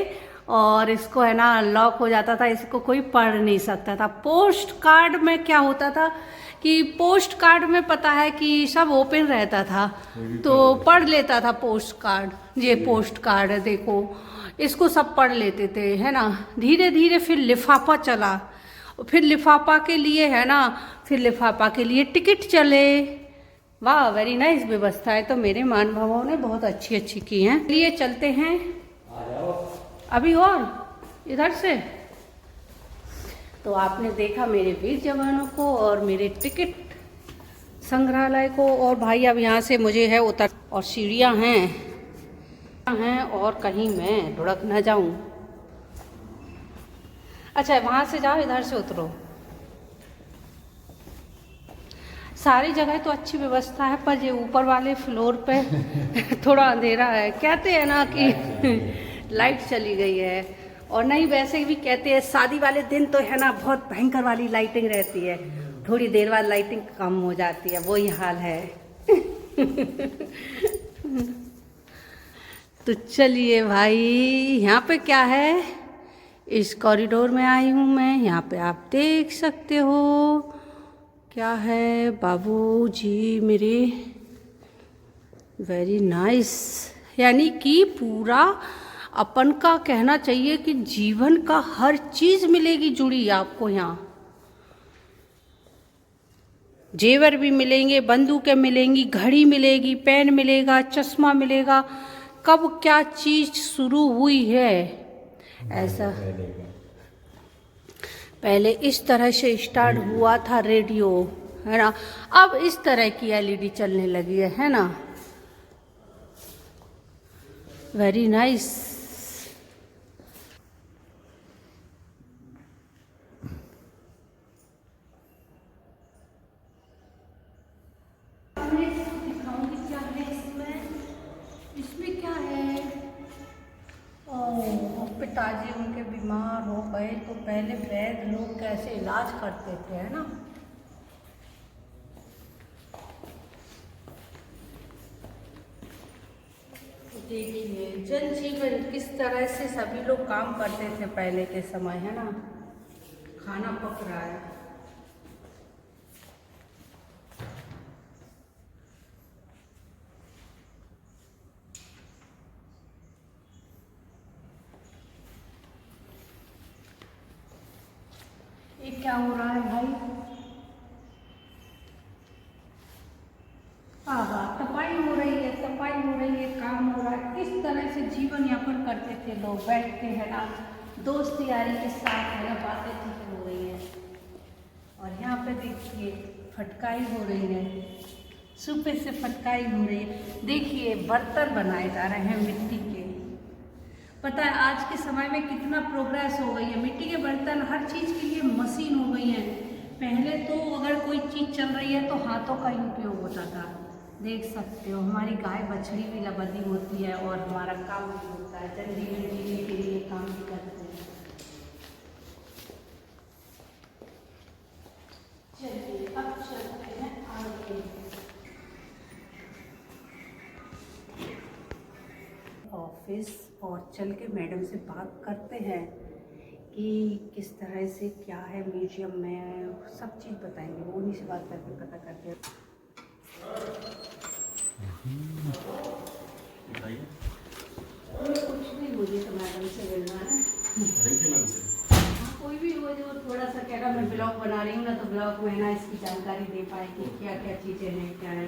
और इसको है ना लॉक हो जाता था, इसको कोई पढ़ नहीं सकता था। पोस्ट कार्ड में क्या होता था कि पोस्ट कार्ड में पता है कि सब ओपन रहता था, तो पढ़ लेता था पोस्ट कार्ड। ये पोस्ट कार्ड है, देखो इसको सब पढ़ लेते थे, है ना। धीरे धीरे फिर लिफाफा चला, फिर लिफाफा के लिए है ना, फिर लिफाफा के लिए टिकट चले। वाह, वेरी नाइस व्यवस्था है, तो मेरे महानुभावों ने बहुत अच्छी अच्छी की हैं। लिए चलते हैं अभी और इधर से। तो आपने देखा मेरे वीर जवानों को और मेरे टिकट संग्रहालय को। और भाई अब यहाँ से मुझे है उतर, और सीढ़ियाँ हैं और कहीं मैं ढुड़क न जाऊं। अच्छा वहाँ से जाओ, इधर से उतरो। सारी जगह तो अच्छी व्यवस्था है, पर ये ऊपर वाले फ्लोर पे थोड़ा अंधेरा है। कहते हैं ना कि लाइट चली गई है, और नहीं वैसे भी कहते हैं शादी वाले दिन तो है ना बहुत भयंकर वाली लाइटिंग रहती है, थोड़ी देर बाद लाइटिंग कम हो जाती है, वही हाल है। तो चलिए भाई, यहाँ पे क्या है, इस कॉरिडोर में आई हूँ मैं। यहाँ पे आप देख सकते हो क्या है, बाबूजी मेरे, वेरी नाइस। यानी कि पूरा अपन का कहना चाहिए कि जीवन का हर चीज मिलेगी जुड़ी आपको यहाँ। जेवर भी मिलेंगे, बंदूकें मिलेंगी, घड़ी मिलेगी, पेन मिलेगा, चश्मा मिलेगा। कब क्या चीज शुरू हुई है ऐसा, पहले इस तरह से स्टार्ट हुआ था रेडियो, है ना। अब इस तरह की एलईडी चलने लगी है ना। Very nice. दिखाऊंगी क्या है इसमें क्या है। पिताजी उनके बीमार हो गए तो पहले वैद्य लोग कैसे इलाज करते थे, है ना। देखिए जन जीवन किस तरह से सभी लोग काम करते थे पहले के समय, है ना। खाना पक रहा है। ये क्या हो रहा है भाई, तपाई हो रही है, तपाई हो रही है, काम हो रहा है। किस तरह से जीवन यापन करते थे लोग, बैठ के है ना, दोस्त यारी के साथ है ना, बातें चीजें हो रही है। और यहाँ पे देखिए फटकाई हो रही है, सुपे से फटकाई हो रही है। देखिए बर्तन बनाए जा रहे हैं मिट्टी के। पता है आज के समय में कितना प्रोग्रेस हो गई है, मिट्टी के बर्तन हर चीज़ के लिए मशीन हो गई है। पहले तो अगर कोई चीज़ चल रही है तो हाथों का ही उपयोग होता था। देख सकते हो हमारी गाय बछड़ी भी लबदी होती है और हमारा काम भी होता है, जन जीवन जीने के लिए काम भी करते हैं। चलिए अब चलते हैं आगे। ऑफिस और चल के मैडम से बात करते हैं कि किस तरह से क्या है म्यूजियम में, सब चीज़ बताएंगे। वो उन्हीं से बात करके पता करते हैं। कुछ नहीं, मुझे तो मैडम से मिलना है। हाँ, कोई भी हो जो थोड़ा सा कह रहा मैं ब्लॉग बना रही हूँ ना, तो ब्लॉग में ना इसकी जानकारी दे पाए कि क्या क्या चीज़ें हैं, क्या है।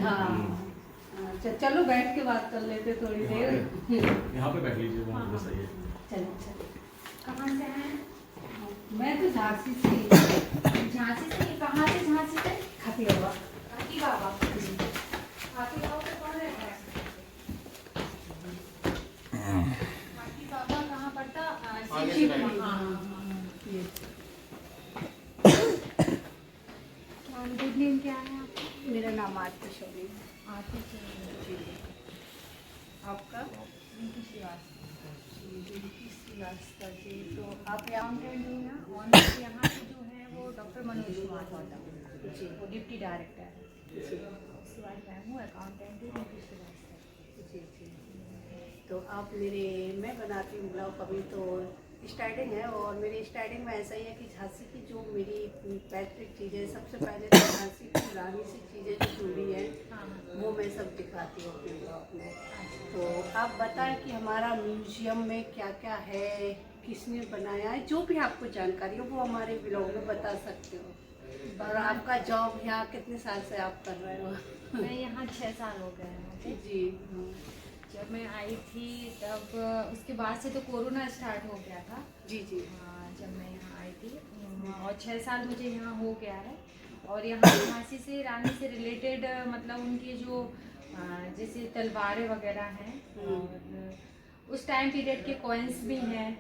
हाँ अच्छा चलो बैठ के बात कर लेते थोड़ी देर। यहाँ पे बैठ लीजिए, वो सही है। चलो चलो। कहाँ से हैं? मैं तो झांसी से। झांसी से? कहाँ से झांसी से? खाती बाबा। खाती बाबा। खाती बाबा से पढ़ रहे हैं। खाती बाबा कहाँ पढ़ता? गुड नेम क्या है आपका? मेरा नाम आरती शोरी। आरती शोरी। आपका? श्रीवास्तव। रास्ता जी। तो आप अकाउंटेंट हो ना, ऑनर यहाँ पे जो है वो डॉक्टर मनोज कुमार गौतम जी, वो डिप्टी डायरेक्टर है जी। उसके बाद मैं हूँ अकाउंटेंट हूँ जी जी। तो आप मैं बनाती हूँ ब्लॉग अभी तो स्टार्टिंग है, और मेरी स्टार्टिंग में ऐसा ही है कि झांसी की जो मेरी पैतृक चीज़ें, सबसे पहले तो झांसी की पुरानी सी चीज़ें जो जुड़ी हैं वो मैं सब दिखाती हूँ अपने ब्लॉग में। तो आप बताएं कि हमारा म्यूजियम में क्या क्या है, किसने बनाया है, जो भी आपको जानकारी हो वो हमारे ब्लॉग में बता सकते हो। और आपका जॉब यहाँ कितने साल से आप कर रहे हो? मैं यहाँ 6 साल हो गए हैं जी। जब मैं आई थी तब उसके बाद से तो कोरोना स्टार्ट हो गया था जी जी। हाँ, जब मैं यहाँ आई थी और 6 साल मुझे यहाँ हो गया है। और यहाँ झांसी से रानी से रिलेटेड मतलब उनके जो जैसे तलवारें वगैरह हैं और उस टाइम पीरियड के कॉइन्स भी हैं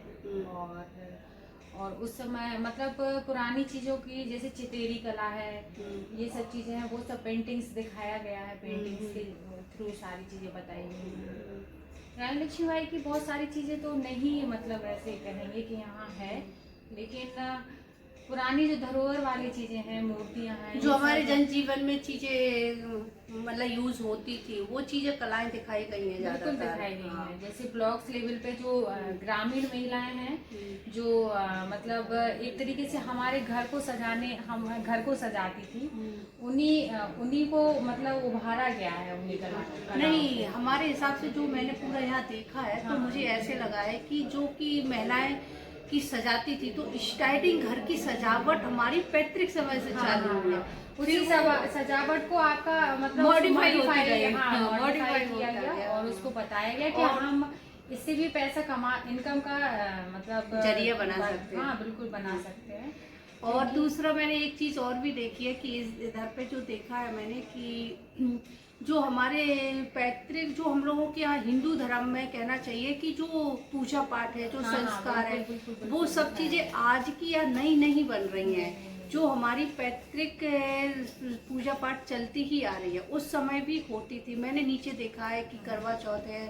और उस समय मतलब पुरानी चीज़ों की जैसे चितेरी कला है, ये सब चीज़ें हैं, वो सब पेंटिंग्स दिखाया गया है, पेंटिंग्स के थ्रू सारी चीज़ें बताई गई हैं। रानी लक्ष्मीबाई की बहुत सारी चीज़ें तो नहीं मतलब ऐसे कहेंगे कि यहाँ है, लेकिन पुरानी जो धरोहर वाली चीज़ें हैं, मूर्तियाँ हैं, जो हमारे जनजीवन में चीज़ें मतलब यूज होती थी, वो चीज़ें कलाएं दिखाई गई हैं, बिल्कुल दिखाई गई हैं। जैसे ब्लॉक्स लेवल पे जो ग्रामीण महिलाएं हैं जो मतलब एक तरीके से हमारे घर को सजाने, हम घर को सजाती थी, उन्हीं को मतलब उभारा गया है उन्हीं कला। नहीं, हमारे हिसाब से जो मैंने पूरा यहाँ देखा है तो मुझे ऐसे लगा है कि जो कि महिलाएं की सजाती थी, तो स्टार्टिंग घर की सजावट हमारी पैतृक समय से चालू हुई है। उसी सजावट को आपका मतलब मॉडिफाई किया गया और उसको बताया गया कि हम इससे भी पैसा इनकम का मतलब जरिया बना सकते हैं। हाँ बिल्कुल बना सकते हैं। और दूसरा मैंने एक चीज़ और भी देखी है कि इधर पे जो देखा है मैंने कि जो हमारे पैतृक जो हम लोगों के यहाँ हिंदू धर्म में कहना चाहिए कि जो पूजा पाठ है, जो संस्कार है, वो सब चीज़ें आज की या नई नहीं बन रही हैं। जो हमारी पैतृक पूजा पाठ चलती ही आ रही है, उस समय भी होती थी। मैंने नीचे देखा है कि करवा चौथ है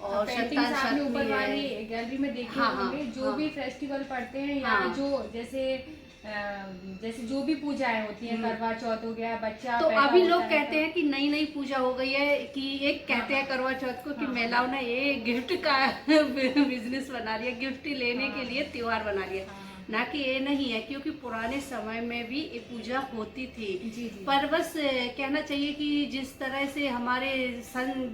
और आपने ऊपर वाली गैलरी में देखे होंगे, जो भी फेस्टिवल पड़ते हैं या जो जैसे जो भी पूजाएं होती हैं, करवा चौथ हो गया, बच्चा तो अभी लोग कहते हैं कि नई नई पूजा हो गई है, कि एक कहते हैं करवा चौथ को कि महिलाओं ने ये गिफ्ट का बिजनेस बना लिया, गिफ्ट लेने के लिए त्योहार बना लिया। ना कि ये नहीं है, क्योंकि पुराने समय में भी ये पूजा होती थी। जी। पर बस कहना चाहिए कि जिस तरह से हमारे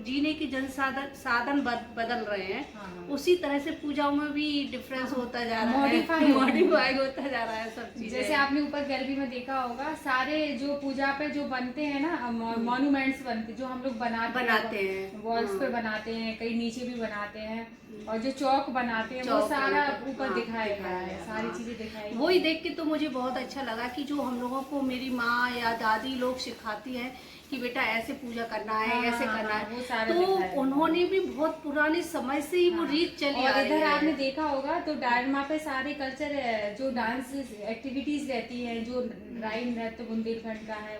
जीने के साधन बदल रहे हैं, उसी तरह से पूजाओं में भी डिफरेंस होता जा रहा है, मॉडिफाई होता जा रहा है सब चीजें। जैसे आपने ऊपर गैलरी में देखा होगा, सारे जो पूजा पे जो बनते हैं ना मॉन्यूमेंट्स बनते, जो हम लोग बनाते हैं, वॉल्स पे बनाते हैं, कई नीचे भी बनाते हैं, और जो चौक बनाते हैं वो सारा ऊपर दिखाया गया है, सारी चीजें दिखाई। वही देख के तो मुझे बहुत अच्छा लगा कि जो हम लोगों को मेरी माँ या दादी लोग सिखाती है कि बेटा ऐसे पूजा करना है, ऐसे करना है, तो उन्होंने भी बहुत पुराने समय से ही वो रीत चली आ रही है। इधर आपने देखा होगा तो डायरमा पे सारे कल्चर जो डांस एक्टिविटीज रहती हैं, जो राइन नृत्य बुंदेलखंड का है,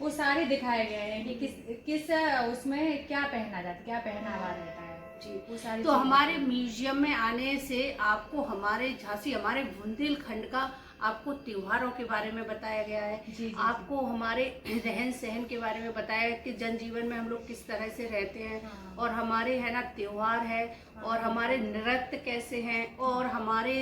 वो सारे दिखाए गए हैं कि किस उसमें क्या पहना जाता है, क्या पहनावा रहता है जी। वो सारी तो हमारे म्यूजियम में आने से आपको हमारे झांसी, हमारे बुंदेलखंड का आपको त्योहारों के बारे में बताया गया है। आपको हमारे रहन सहन के बारे में बताया कि जनजीवन में हम लोग किस तरह से रहते हैं, और हमारे है ना त्योहार है, और हमारे नृत्य कैसे हैं, और हमारे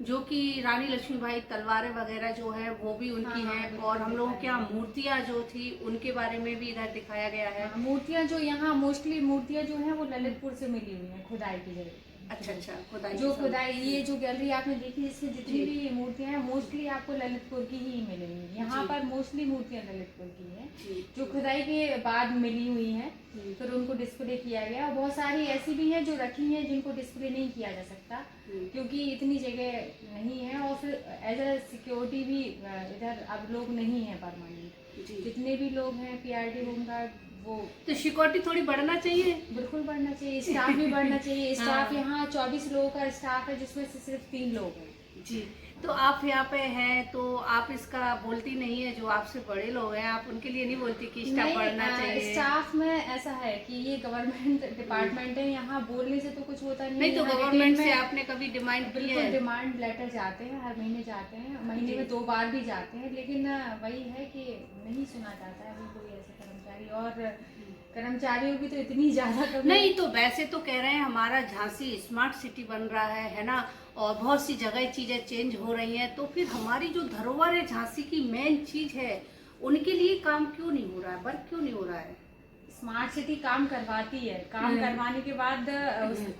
जो कि रानी लक्ष्मीबाई तलवारें वगैरह जो है वो भी उनकी हैं, और हम लोगों के यहाँ मूर्तियाँ जो थी उनके बारे में भी इधर दिखाया गया है। मूर्तियाँ जो यहाँ मोस्टली मूर्तियाँ जो हैं वो ललितपुर से मिली हुई हैं, खुदाई की गई। अच्छा, खुदाई जो खुदाई, ये जो गैलरी आपने देखी इसमें जितनी भी मूर्तियाँ हैं मोस्टली आपको ललितपुर की ही मिलेंगी। यहाँ पर मोस्टली मूर्तियाँ ललितपुर की हैं, जो खुदाई के बाद मिली हुई हैं, फिर उनको डिस्प्ले किया गया। और बहुत सारी ऐसी भी हैं जो रखी हैं जिनको डिस्प्ले नहीं किया जा सकता क्योंकि इतनी जगह नहीं है, और फिर एज ए सिक्योरिटी भी इधर अब लोग नहीं है परमानेंट। जितने भी लोग हैं PRT होमगार्ड, वो तो सिक्योरिटी थोड़ी बढ़ना चाहिए, बिल्कुल बढ़ना चाहिए, स्टाफ भी बढ़ना चाहिए। स्टाफ यहाँ 24 लोगों का स्टाफ है, जिसमें से सिर्फ 3 लोग हैं जी, तो आप यहाँ पे हैं तो आप इसका बोलती नहीं है, जो आपसे बड़े लोग हैं आप उनके लिए नहीं बोलती कि स्टाफ बढ़ना चाहिए? स्टाफ में ऐसा है कि ये गवर्नमेंट डिपार्टमेंट है, यहाँ बोलने से तो कुछ होता नहीं, तो गवर्नमेंट से आपने कभी डिमांड की बिल्कुल है? डिमांड लेटर जाते हैं, हर महीने जाते हैं, महीने में 2 बार भी जाते हैं, लेकिन वही है कि नहीं सुना जाता है अभी कोई ऐसे कर्मचारी। और कर्मचारियों की तो इतनी ज़्यादा कमी नहीं, तो वैसे तो कह रहे हैं हमारा झांसी स्मार्ट सिटी बन रहा है ना, और बहुत सी जगह चीज़ें चेंज हो रही हैं, तो फिर हमारी जो धरोहर है झांसी की मेन चीज़ है, उनके लिए काम क्यों नहीं हो रहा है, वर्क क्यों नहीं हो रहा है? स्मार्ट सिटी काम करवाती है, काम करवाने के बाद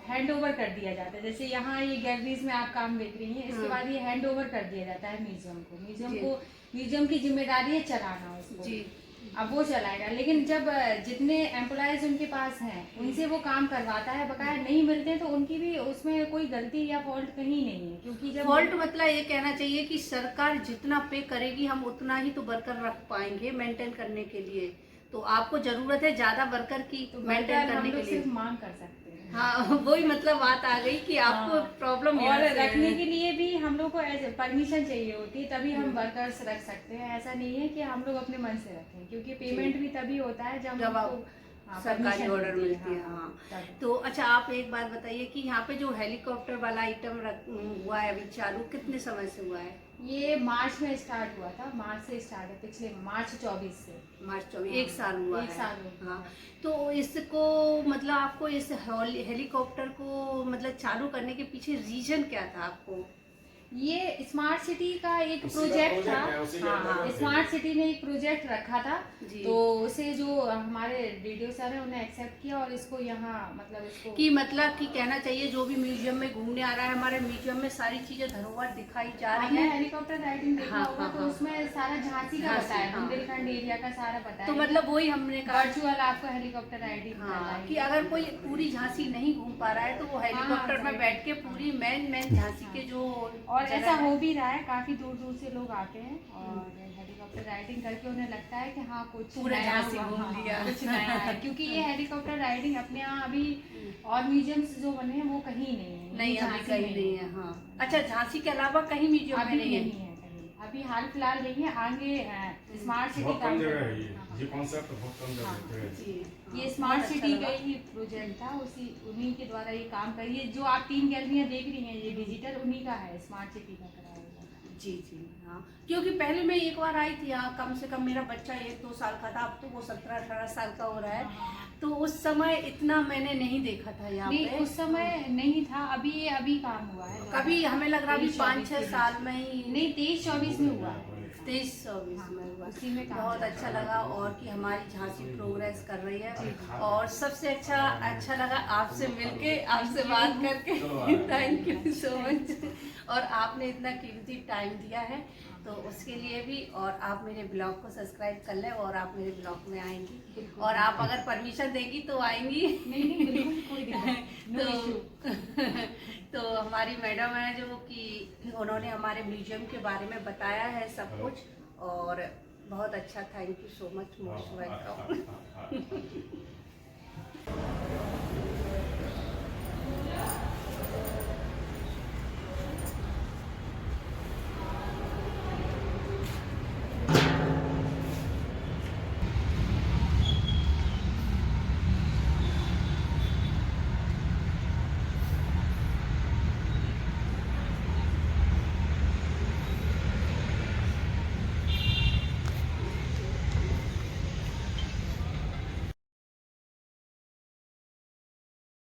हैंड ओवर कर दिया जाता है। जैसे यहाँ ये गैलरीज में आप काम देख रही हैं, इसके बाद ये हैंड ओवर कर दिया जाता है म्यूजियम की जिम्मेदारी है चलाना उसको जी। अब वो चलाएगा, लेकिन जब जितने एम्प्लॉयज उनके पास हैं उनसे वो काम करवाता है, बकाया नहीं मिलते हैं, तो उनकी भी उसमें कोई गलती या फॉल्ट कहीं नहीं है, क्योंकि जब फॉल्ट मतलब ये कहना चाहिए कि सरकार जितना पे करेगी हम उतना ही तो वर्कर रख पाएंगे मेंटेन करने के लिए, तो आपको जरूरत है ज्यादा वर्कर की मेंटेन करने के लिए। सिर्फ मांग कर सकते हैं। हाँ, वही मतलब बात आ गई कि आपको प्रॉब्लम और रखने के लिए भी हम लोग को ऐसे परमिशन चाहिए होती है, तभी हम वर्कर्स रख सकते हैं। ऐसा नहीं है कि हम लोग अपने मन से रखें, क्योंकि पेमेंट भी तभी होता है जब आपको सरकारी ऑर्डर मिलती है। हाँ, तो अच्छा आप एक बात बताइए कि यहाँ पे जो हेलीकॉप्टर वाला आइटम हुआ है अभी चालू, कितने समय से हुआ है? ये मार्च में स्टार्ट हुआ था, मार्च से स्टार्ट है, पिछले मार्च 24 से। मार्च 24, 1 साल हुआ है। 1 साल हुआ। हाँ, तो इसको मतलब आपको इस हेलीकॉप्टर को मतलब चालू करने के पीछे रीजन क्या था आपको? ये स्मार्ट सिटी का एक प्रोजेक्ट था। हाँ, स्मार्ट सिटी ने एक प्रोजेक्ट रखा था, तो उसे जो हमारे डीडीओ सर है उन्हें एक्सेप्ट किया और इसको यहाँ मतलब इसको कि कहना चाहिए जो भी म्यूजियम में घूमने आ रहा है, हमारे म्यूजियम में सारी चीजें धरोहर दिखाई जा रही है। हेलीकॉप्टर राइडिंग देखा होगा, तो उसमें सारा झांसी का बताया, बुंदेलखंड एरिया का सारा बताया। तो मतलब वही हमने कहा वर्चुअल आपको हेलीकॉप्टर राइडिंग कि अगर कोई पूरी झांसी नहीं घूम पा रहा है तो वो हेलीकॉप्टर में बैठ के पूरी मेन झांसी के जो और ऐसा हो भी रहा है, काफी दूर दूर से लोग आते हैं और हेलीकॉप्टर राइडिंग करके उन्हें लगता है कि हाँ कुछ पूरा झांसी घूम लिया, कुछ नया है, क्योंकि ये हेलीकॉप्टर राइडिंग अपने यहाँ अभी और म्यूजियम्स जो बने हैं वो कहीं नहीं है। नहीं, अभी कहीं नहीं है। हाँ, अच्छा, झांसी के अलावा कहीं म्यूजियम में नहीं है? अभी हाल फिलहाल नहीं है, आगे स्मार्ट सिटी का ये कॉन्सेप्ट बहुत कम जगह है। ये स्मार्ट सिटी का ही प्रोजेक्ट था, उन्हीं के द्वारा ये काम कर, ये जो आप 3 गैलरियाँ देख रही हैं ये डिजिटल उन्हीं का है, स्मार्ट सिटी का कराया हुआ। जी जी हाँ, क्योंकि पहले मैं एक बार आई थी यहाँ, कम से कम मेरा बच्चा 1-2 साल का था, अब तो वो 17-18 साल का हो रहा है, तो उस समय इतना मैंने नहीं देखा था यहाँ पे। उस समय नहीं था, अभी काम हुआ है। कभी हमें लग रहा है 5-6 साल में ही नहीं, 23-24 में हुआ है। 23-24 में हुआ। उसी में बहुत अच्छा लगा और कि हमारी झांसी प्रोग्रेस कर रही है, और सबसे अच्छा लगा आपसे मिलके, आपसे बात करके। Thank you so much. और आपने इतना कीमती टाइम दिया है तो उसके लिए भी, और आप मेरे ब्लॉग को सब्सक्राइब कर लें और आप मेरे ब्लॉग में आएंगी, और आप अगर परमिशन देगी तो आएंगी। नहीं बिल्कुल कोई दिक्कत तो हमारी मैडम है जो कि उन्होंने हमारे म्यूजियम के बारे में बताया है सब कुछ, और बहुत अच्छा, thank you so much, most welcome.